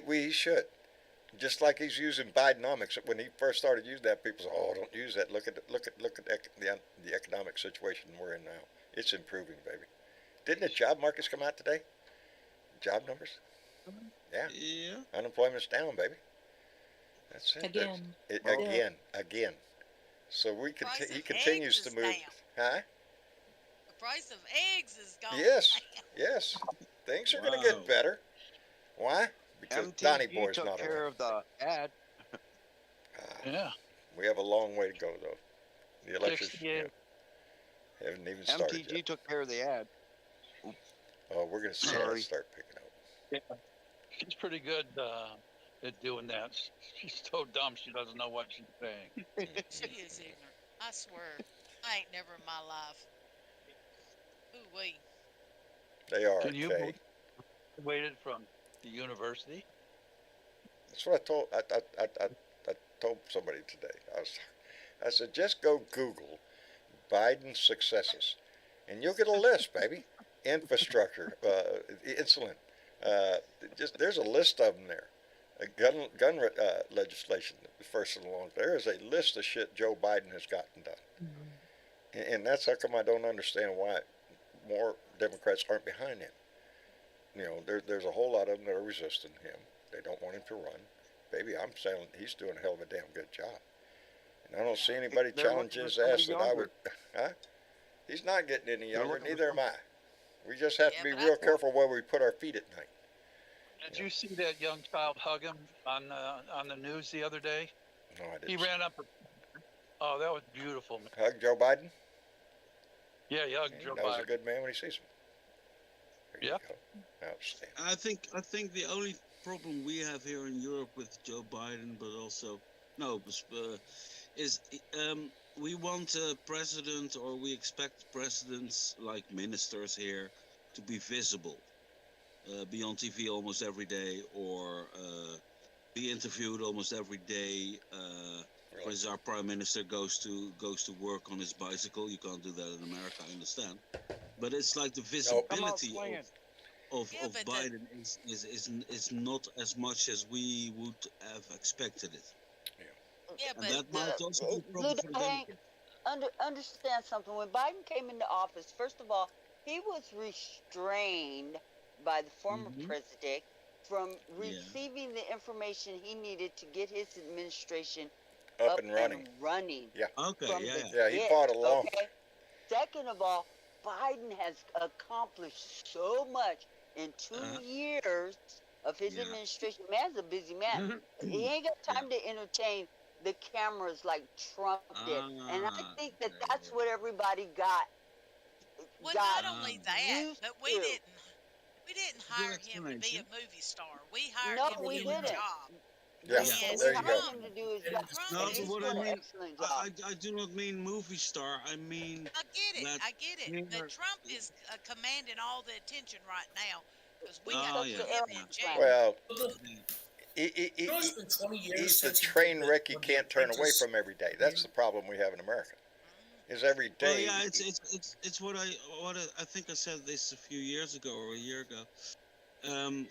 we should. Just like he's using Bidenomics. When he first started using that, people said, "Oh, don't use that. Look at the economic situation we're in now. It's improving, baby." Didn't the job markets come out today? Job numbers. Yeah,
Yeah.
unemployment's down, baby. That's it.
Again.
Again. So
Price
he
of
continues
eggs
to
is
move.
down.
Huh?
The price of eggs is going
Yes.
down.
Yes. Things are going to
Wow.
get better. Why? Because Donnie
MTG
Boy's
took
not
care
around.
of the ad.
Yeah.
We have a long way to go, though. The elections
68.
haven't even started
MTG
yet.
took care of the ad.
Oh, we're going to see that
Sorry.
start picking up.
Yeah. She's pretty good at doing that. She's so dumb she doesn't know what she's saying.
She is ignorant. I swear. I ain't never in my life. Ooh wee.
They are,
Can you
Kay.
waited from the university?
That's what I told somebody today. I said, just go Google Biden's successes, and you'll get a list, baby. Infrastructure, insulin. There's a list of them there. Gun legislation, first and long. There is a list of shit Joe Biden has gotten done, and that's how come I don't understand why more Democrats aren't behind him. You know, there's a whole lot of them that are resisting him. They don't want him to run. Baby, I'm saying he's doing a hell of a damn good job. And I don't see anybody
They're
challenge
looking
his
for
ass
somebody
that I would.
younger.
Huh? He's not getting any
They're
younger.
looking for
Neither am I. We just have to
Yeah,
be
but
real careful where we put our feet at night.
Did you see that young child hug him on the news the other day?
No, I didn't.
He ran up. Oh, that was beautiful. Man.
Hug Joe Biden.
Yeah, he hugged
He
Joe
knows a
Biden.
good man when he sees him. There
Yep.
you go. Outstanding.
I think the only problem we have here in Europe with Joe Biden, but also is we want a president, or we expect presidents like ministers here to be visible, be on TV almost every day, or be interviewed almost every day. For instance, our prime minister goes to work on his bicycle. You can't do that in America, I understand. But it's like the visibility of
Yeah, but
Biden is not as much as we would have expected it.
Yeah,
And
but
that might also be a problem for the
Hank,
Democrats.
understand something. When Biden came into office, first of all, he was restrained by the former president from receiving the information he needed to get his administration
Up and running. Yeah.
Okay,
from
yeah,
the
yeah.
Yeah, he
get,
fought along.
Okay? Second of all, Biden has accomplished so much in 2 years of his
Yeah.
administration. Man's a busy man. He ain't got time to entertain the cameras like Trump did. And I think that that's what everybody got.
well,
got
not only that,
used
but
to.
we didn't hire him to be a
explanation.
movie star. We hired
No,
him to
we
do a
didn't.
job.
Yeah,
Yes,
there
we
you
hired
go.
him to do his
And
job.
Trump
No,
And
is-
he's
what
doing
I
an
mean,
excellent job.
I do not mean movie star. I mean
I get it.
that
I get it.
here-
But Trump is commanding all the attention right now because we
Oh,
have
took
put
yeah,
the
him
air
in
yeah.
jail.
Well,
Yeah.
You know, it's been 20 years
he's the
since he
train
did
wreck you
when The
can't turn away
Apprentice
from every day. That's the problem we have in America.
Mhm.
Is every
Well,
day.
yeah, it's what I think I said this a few years ago or a year ago. Um,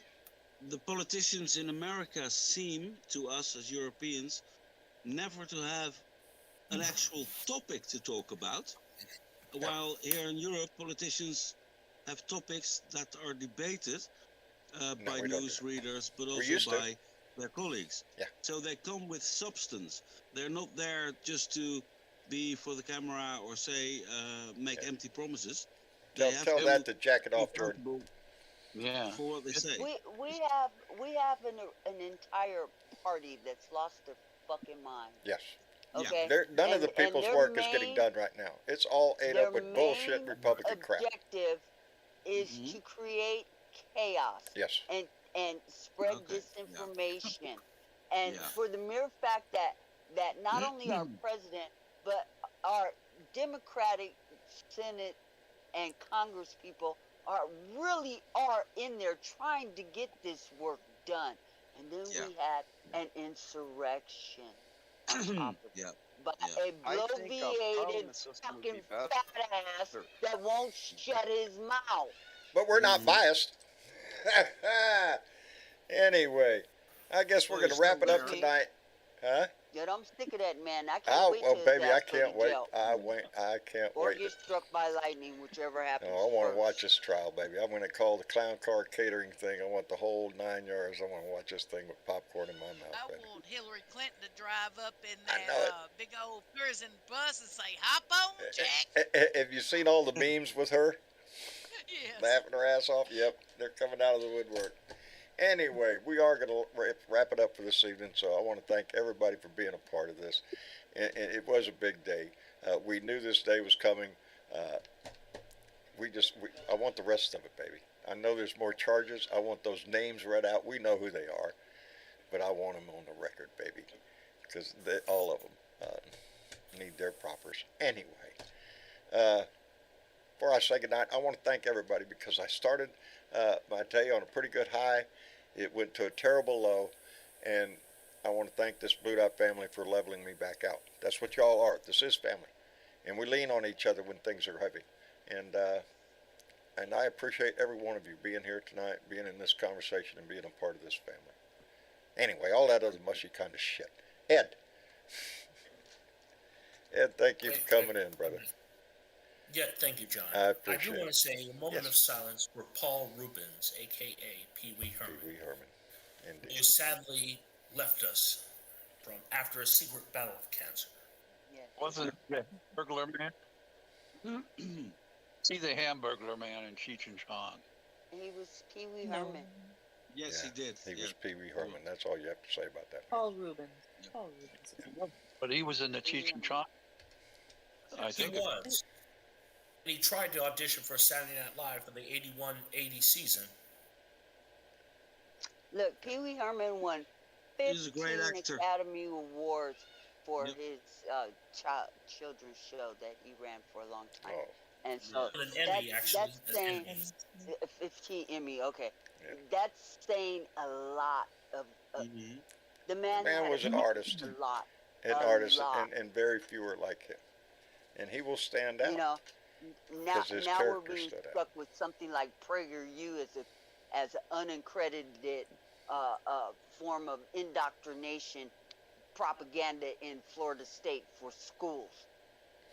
the politicians in America seem to us as Europeans never to have an actual topic to talk about, while here in Europe politicians have topics that are debated
No,
by
we don't do
news
that.
readers, but
We
also
used to.
by their colleagues.
Yeah.
So they come with substance. They're not there just to be for the camera or say make
Yeah.
empty promises. They have
Tell
to
that to jack it
be
off, Jordan.
accountable
Yeah.
for what they say.
We have an entire party that's lost their fucking mind.
Yes.
Yeah.
Okay,
None of the
and
people's
their
work is getting
main
done right now. It's all ate
their
up with bullshit
main
Republican crap.
objective is
Mhm.
to create chaos
Yes.
and spread
Okay, yeah.
disinformation. And
Yeah.
for the mere fact that not only our president but our Democratic Senate and Congress people are in there trying to get this work done. And then
Yeah.
we had an insurrection on top of it
Yeah.
by
Yeah.
a
I think a
bloviated
parliament system would be
fucking
better.
fat ass that won't shut his mouth.
But we're not
Mhm.
biased. Anyway, I guess we're
Well,
going to
he's
wrap it
still
up
there.
tonight. Huh?
Yet I'm sick of that man. I can't
Oh,
wait
well,
till his
baby, I
ass go to
can't wait.
jail.
I can't
Or
wait.
get struck by lightning, whichever happens.
No, I want to
first.
watch this trial, baby. I'm going to call the clown car catering thing. I want the whole 9 yards. I want to watch this thing with popcorn in my mouth,
I
baby.
want Hillary Clinton to drive up in
I
that
know it.
big old prison bus and say, "Hop on, Jack."
Have you seen all the memes with her?
Yes.
Laughing her ass off? Yep, they're coming out of the woodwork. Anyway, we are going to wrap it up for this evening, so I want to thank everybody for being a part of this. And it was a big day. We knew this day was coming. I want the rest of it, baby. I know there's more charges. I want those names read out. We know who they are, but I want them on the record, baby, because all of them need their propers. Anyway, before I say goodnight, I want to thank everybody because I started my day on a pretty good high. It went to a terrible low, and I want to thank this Blue Dot family for leveling me back out. That's what y'all are. This is family, and we lean on each other when things are heavy. And I appreciate every one of you being here tonight, being in this conversation, and being a part of this family. Anyway, all that other mushy kind of shit. Ed, thank you for coming in, brother.
Yeah, thank you, John.
I appreciate
do
it.
want to say a moment
Yes.
of silence for Paul Rubens, a.k.a. Pee Wee Herman,
Pee Wee Herman, indeed.
who sadly left us from after a secret battle of cancer.
Yeah.
Wasn't it the burglar man? See the Hamburglar man in Cheech and Chong.
He was Pee Wee
No.
Herman.
Yes,
Yeah,
he did.
He
Yeah.
was Pee Wee Herman. That's all you have to say about that.
Paul Rubens. Paul Rubens.
But he was in the Cheech and Chong. I
He
think.
was. And he tried to audition for Saturday Night Live for the 81-80 season.
Look, Pee Wee Herman won
He's a great
15
actor.
Academy Awards for
Yep.
his children's show that he ran for a long time.
Oh,
And so
And an Emmy, actually.
that's
An
saying
Emmy.
15 Emmy. Okay,
Yeah.
that's saying a lot of.
Mhm.
The man,
man
had
was an artist.
a lot.
An
A
artist,
lot.
and very few are like him. And he will stand out.
You know, now
'Cause his
now we're
character
being
stood out.
struck with something like PragerU as an unaccredited form of indoctrination propaganda in Florida State for schools.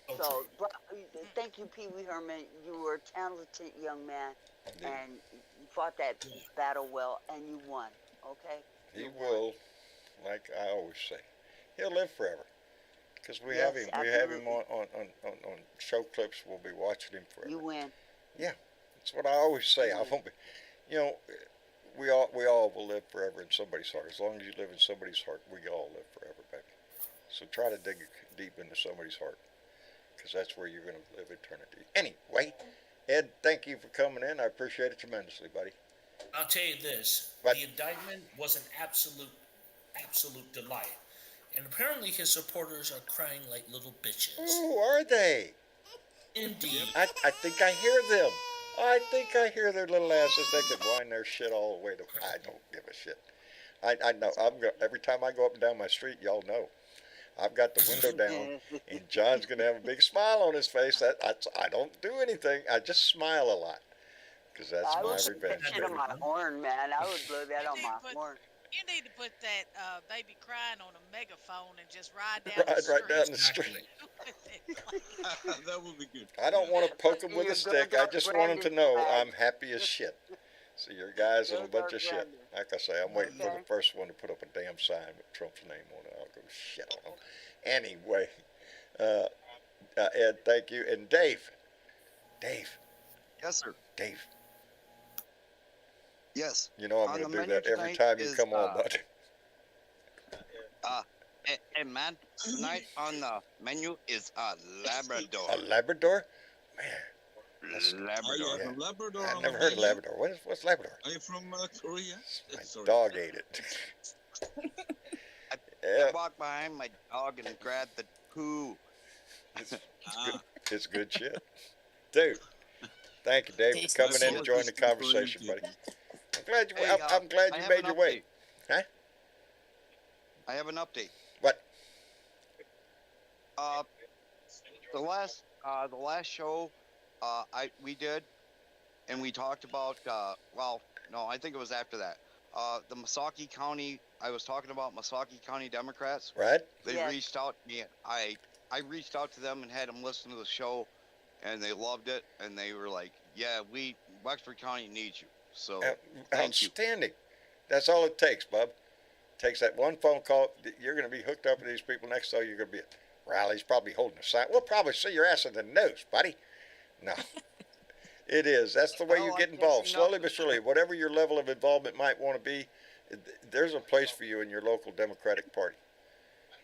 Oh,
So,
true.
thank you, Pee Wee Herman. You were a talented young man,
Indeed.
and you fought that battle well, and you won. Okay.
He
You won.
will, like I always say, he'll live forever. Because we
Yes,
have him. We have him
absolutely.
on show clips. We'll be watching him forever.
You win.
That's what I always say. I won't be, we all will live forever in somebody's heart. As long as you live in somebody's heart, we all live forever, baby. So try to dig deep into somebody's heart, because that's where you're going to live eternity. Anyway, Ed, thank you for coming in. I appreciate it tremendously, buddy.
I'll tell you this.
But-
The indictment was an absolute delight. And apparently his supporters are crying like little bitches.
Who are they?
Indeed.
I think I hear them. I think I hear their little asses. They can whine their shit all the way to. I don't give a shit. I know. Every time I go up and down my street, y'all know. I've got the window down, and John's gonna have a big smile on his face. I don't do anything. I just smile a lot, because that's
I
my
would put that
revenge,
shit on
baby.
my horn, man. I would blow that
You
on
need
my
to put
horn.
you need to put that baby crying on a megaphone and just ride down the
Ride
street.
right down the street.
That would be good.
I don't want to poke him with
You're
a stick. I
Dark
just want him to
Brandon
know
swag.
I'm happy as shit. So your guys are a
Go
bunch
Dark
of shit.
Brandon.
Like I say, I'm waiting for
Okay.
the first one to put up a damn sign with Trump's name on it. I'll go shit on them. Anyway, Ed, thank you. And Dave,
Yes, sir.
Dave,
Yes.
you know I'm
On
going
the
to do
menu
that every
tonight
time you
is,
come on, bud.
Hey, man, tonight on the menu is a Labrador.
A Labrador? Man,
Oh,
Labrador.
you
yeah.
have a Labrador
I've
on
never
the
heard of
menu?
Labrador. What's Labrador?
Are you from Korea?
My
Sorry.
dog ate it.
I
Yeah,
walked behind my dog and grabbed the poo.
Ah,
it's good shit. Dude, thank you, Dave, for
Tastes
coming in
good.
and joining the conversation, buddy. I'm glad you, I'm glad
I
you
have
made
an
your way.
update.
Huh?
I have an update.
What?
The last show, we did, and we talked about. Well, no, I think it was after that. The Missaukee County. I was talking about Missaukee County Democrats.
Right?
They
Yes.
reached out to me. I reached out to them and had them listen to the show, and they loved it. And they were like, "Yeah, Wexford County needs you." So thank you.
Outstanding. That's all it takes, bub. Takes that one phone call. You're going to be hooked up with these people next time. You're going to be at rallies, probably holding a sign. We'll probably see your ass in the news, buddy. No. It is. That's the way
Well,
you
I
get
guess,
involved.
you know-
Slowly but surely, whatever your level of involvement might want to be, there's a place for you in your local Democratic Party.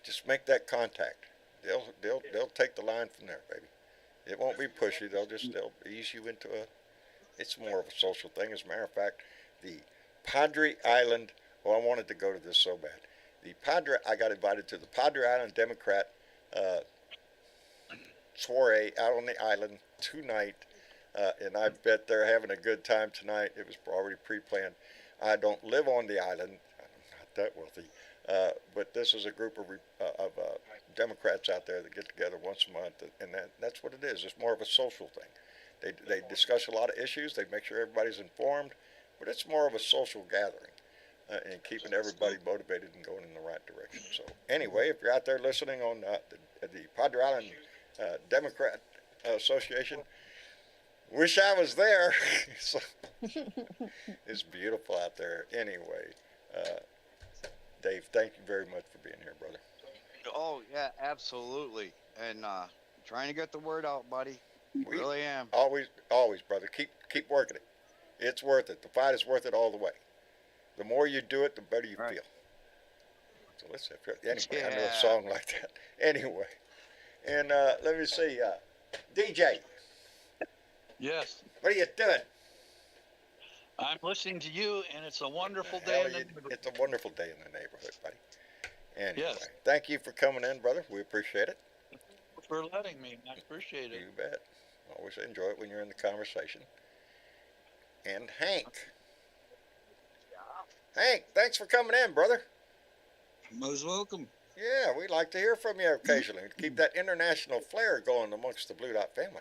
Just make that contact. They'll take the line from there, baby. It won't be pushy. They'll ease you into a. It's more of a social thing. As a matter of fact, the Padre Island. Oh, I wanted to go to this so bad. I got invited to the Padre Island Democrat soiree out on the island tonight, and I bet they're having a good time tonight. It was already pre-planned. I don't live on the island. I'm not that wealthy, but this is a group of Democrats out there that get together once a month, and that's what it is. It's more of a social thing. They discuss a lot of issues. They make sure everybody's informed, but it's more of a social gathering. And keeping everybody motivated and going in the right direction. So anyway, if you're out there listening on the Padre Island Democrat Association, wish I was there. So, it's beautiful out there. Anyway, Dave, thank you very much for being here, brother.
Oh yeah, absolutely. And trying to get the word out, buddy.
We
Really am.
always, brother. Keep working it. It's worth it. The fight is worth it all the way. The more you do it, the better you
Right.
feel. So let's see. Anyway, I know a
Yeah.
song like that. Anyway, and let me see. DJ,
Yes.
what are you doing?
I'm listening to you, and it's a wonderful
Hell,
day in the neighborhood.
it's a wonderful day in the neighborhood, buddy. Anyway,
Yes.
thank you for coming in, brother. We appreciate it.
For letting me. I appreciate it.
You bet. Always enjoy it when you're in the conversation. And Hank. Hank, thanks for coming in, brother.
most welcome.
Yeah, we'd like to hear from you occasionally to keep that international flair going amongst the Blue Dot family.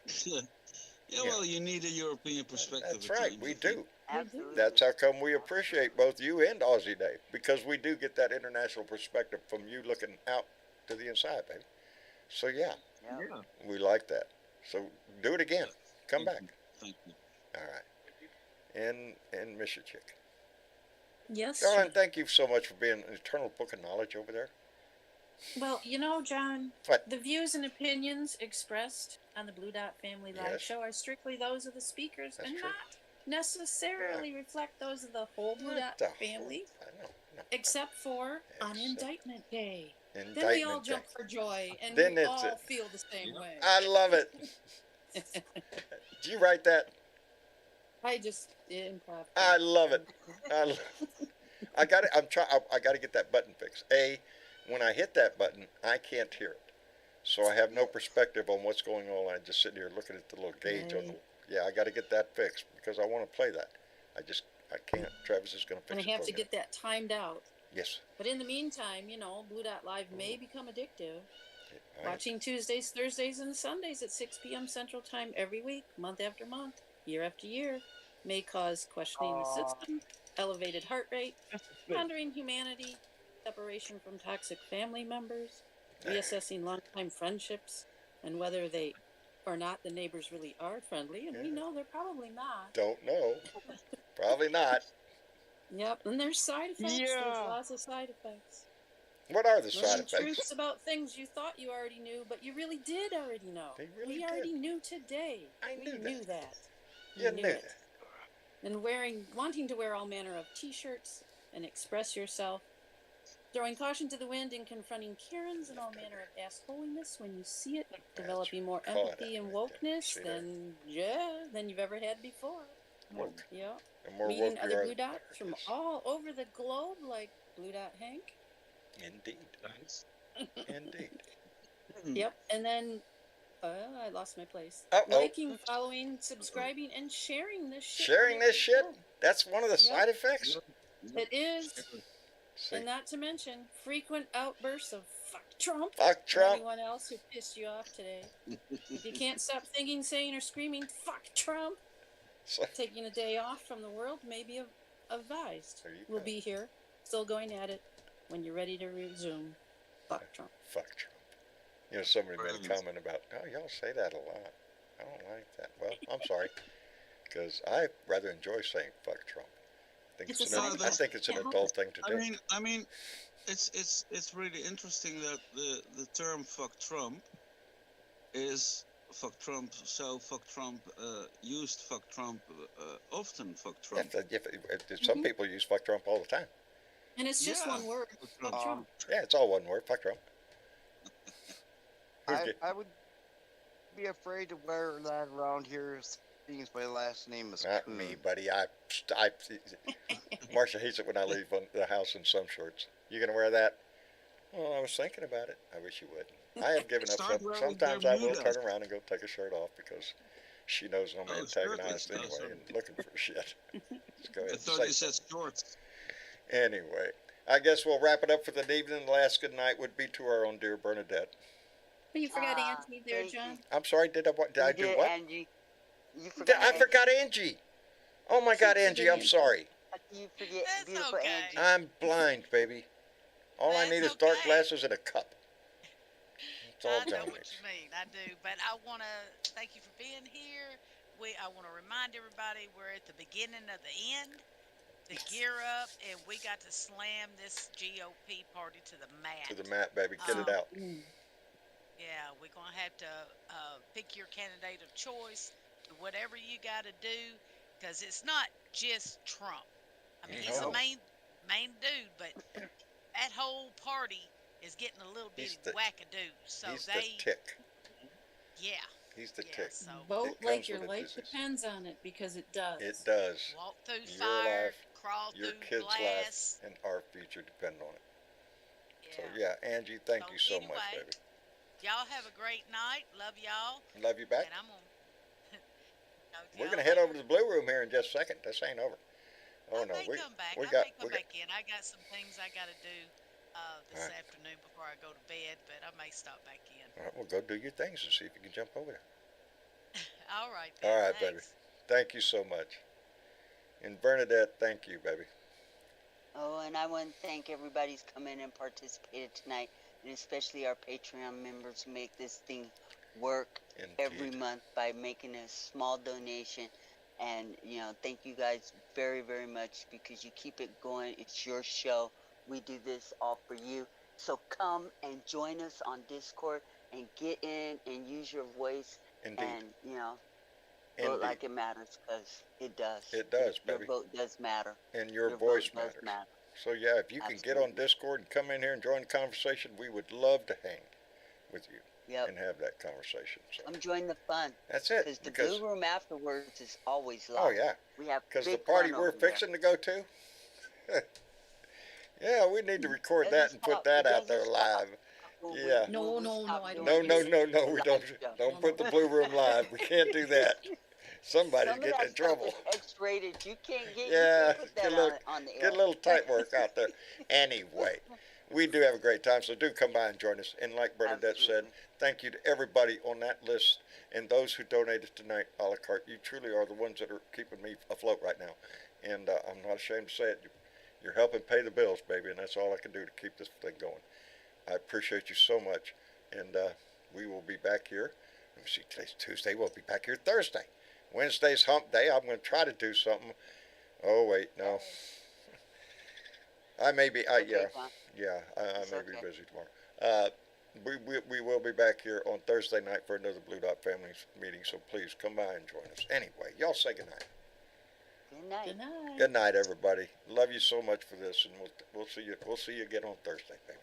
Yeah, well, you need a European perspective.
That's
at
right,
times,
we
I think.
do.
Absolutely.
That's how come we appreciate both you and Aussie Dave, because we do get that international perspective from you looking out to the inside, baby. So yeah,
Yeah.
Yeah,
we like that. So do it again. Come back.
thank you.
All right. And miss you, chick.
Yes.
Darling, thank you so much for being an eternal book of knowledge over there.
Well, you know, John,
What?
the views and opinions expressed on the Blue Dot Family Live
Yes.
Show are strictly those of the speakers
That's
and
true.
not necessarily reflect those of the whole Blue
What
Dot
the
family,
I know. No.
except for on
Except-
Indictment Day. Then we
Indictment
all
day.
jump for joy, and
Then
we
it's
all
a-
feel the same way.
I love it. Did you write that?
I just improv.
I love it. I got it. I got to get that button fixed. When I hit that button, I can't hear it, so I have no perspective on what's going on. I'm just sitting here looking at the little gauge on yeah, I got to get that fixed because I want to play that. I can't. Travis is going to fix
And
it
I have
for
to
me.
get that timed out.
Yes.
But in the meantime, Blue Dot Live may become addictive.
I-
Watching Tuesdays, Thursdays, and Sundays at 6 p.m. Central Time every week, month after month, year after year, may cause questioning the system, elevated heart rate, pondering humanity, separation from toxic family members, reassessing longtime friendships, and whether they or not the neighbors really are friendly. And we
Yeah.
know they're probably not.
Don't know. Probably not.
Yep, and there's side effects. There's
Yeah.
lots of side effects.
What are the side
Learning
effects?
truths about things you thought you already knew, but you really did already know.
They really
We already
did.
knew today.
I
We
knew that.
We
You
knew
knew
it.
that.
And wanting to wear all manner of T-shirts and express yourself, throwing caution to the wind and confronting Karens and all manner of assholiness when you see it, developing more
Call it
empathy
out
and
right there.
wokeness
See there?
than you've ever had before.
Woke.
Yeah.
The more
Meeting
woke you
other
are,
Blue
the
Dots
better
from
it is.
all over the globe, like Blue Dot Hank.
Indeed.
Thanks.
Indeed.
Yep. And then I lost my place.
Uh-oh.
Liking, following, subscribing, and sharing this shit.
Sharing this shit? That's one of the
Yep.
side effects?
It is.
See,
And not to mention frequent outbursts of fuck Trump.
fuck
Or
Trump.
anyone else who pissed you off today. If you can't stop thinking, saying, or screaming "fuck Trump,"
So-
taking a day off from the world may be advised.
There you
We'll
go.
be here, still going at it. When you're ready to resume, fuck Trump.
Fuck Trump. Somebody made a
Brilliant.
comment about, oh, y'all say that a lot. I don't like that. Well, I'm sorry. Because I rather enjoy saying fuck Trump. I think
It's
it's,
a
an,
side
I
effect.
think it's an
Can't help
adult thing to do.
I mean, it's really interesting that the term "fuck Trump" is "fuck Trump." So "fuck Trump" used "fuck Trump" often. "Fuck Trump."
Some people use fuck Trump all the time.
And it's just
Yeah.
one word.
Fuck
Fuck
Trump.
Trump.
Yeah, it's all one word. Fuck Trump.
I would be afraid to wear that around here, seeing my last name is
Not
Coon.
me, buddy. Marcia hates it when I leave the house in some shorts. You gonna wear that? Well, I was thinking about it. I wish you would. I have given up.
Start wearing
Sometimes I will
Bermudas.
turn around and go take a shirt off because she knows I'm
Oh,
antagonized
shirtless,
anyway
no,
and looking for shit. Let's go ahead
I
and
thought
say
you said
something.
shorts.
Anyway, I guess we'll wrap it up for the evening. The last good night would be to our own dear Bernadette.
But you forgot
Ah,
Auntie there,
thank you.
John.
I'm sorry. Did I
You
do
did,
what?
Angie. You forgot.
I forgot Angie. Oh my God, Angie! I'm sorry.
You forget
That's
beautiful
okay.
Angie.
I'm blind, baby. All I
That's
need is dark
okay.
glasses and a cup. That's all
I know
John
what
needs.
you mean. I do. But I want to thank you for being here. I want to remind everybody we're at the beginning of the end. The gear up, and we got to slam this GOP party to the mat.
To the mat, baby. Get it out.
Yeah, we're going to have to pick your candidate of choice, do whatever you got to do, because it's not just Trump. I mean, he's
No.
a main dude, but that whole party is getting a little bit
He's the-
wackadoo. So
He's the
they,
tick.
yeah,
He's the
yeah.
tick.
So
Vote
It
like
comes
your
with a
life
disease.
depends on it, because it does.
It does.
walk through
Your
fire,
life,
crawl
Your
through
kids'
glass.
life and our future depend on it.
Yeah.
So yeah, Angie, thank
So
you so much,
anyway,
baby.
Y'all have a great night. Love y'all.
Love you back.
And I'm gonna. talk to
We're
y'all
gonna head
later.
over to the Blue Room here in just a second. This ain't over. Oh
I
no,
may
we
come back.
we
I
got
may come
we got.
back in. I got some things I got to do this
Alright.
afternoon before I go to bed, but I may stop back in.
All right, well, go do your things and see if you can jump over there.
All right. Then,
All right, baby.
thanks.
Thank you so much. And Bernadette, thank you, baby.
Oh, and I want to thank everybody who's come in and participated tonight, and especially our Patreon members who make this thing work every
Indeed.
month by making a small donation. And, thank you guys very, very much because you keep it going. It's your show. We do this all for you. So come and join us on Discord and get in and use your voice
Indeed.
and, vote
Indeed.
like it matters because it does.
It does,
Your
baby.
vote does matter.
And your
Your
voice
vote does
matters.
matter.
So yeah, if you can get on
Absolutely.
Discord and come in here and join the conversation, we would love to hang with you
Yep.
and have that conversation. So
Come join the fun.
that's it.
Because the
Because
blue room afterwards is always live.
oh yeah,
We have
because the
big
party
fun
we're
over there.
fixing to go to. Yeah, we need to record that
Doesn't
and put
stop.
that
It
out there
doesn't stop.
live.
When
Yeah.
we
No,
stop
I
doing
don't
No,
this,
no, no, no. We
it's
don't.
live show.
Don't put the Blue Room live. We can't do that. Somebody's
Some of
getting
that
in
stuff
trouble.
is X-rated. You can't get.
Yeah,
You can't put
get a
that
little,
on the air.
get a little tight work out there. Anyway, we do have a great time, so do come by and join us. And like Bernadette said,
Absolutely.
thank you to everybody on that list and those who donated tonight a la carte. You truly are the ones that are keeping me afloat right now. And I'm not ashamed to say it. You're helping pay the bills, baby, and that's all I can do to keep this thing going. I appreciate you so much. And we will be back here. Let me see, today's Tuesday. We'll be back here Thursday. Wednesday's hump day. I'm going to try to do something. Oh, wait, no. I may be,
Okay,
yeah,
Tom.
yeah, I
It's
may
okay.
be busy tomorrow. We will be back here on Thursday night for another Blue Dot Families meeting, so please come by and join us. Anyway, y'all say goodnight.
Good night.
Good night.
Good night, everybody. Love you so much for this, and we'll see you again on Thursday, baby.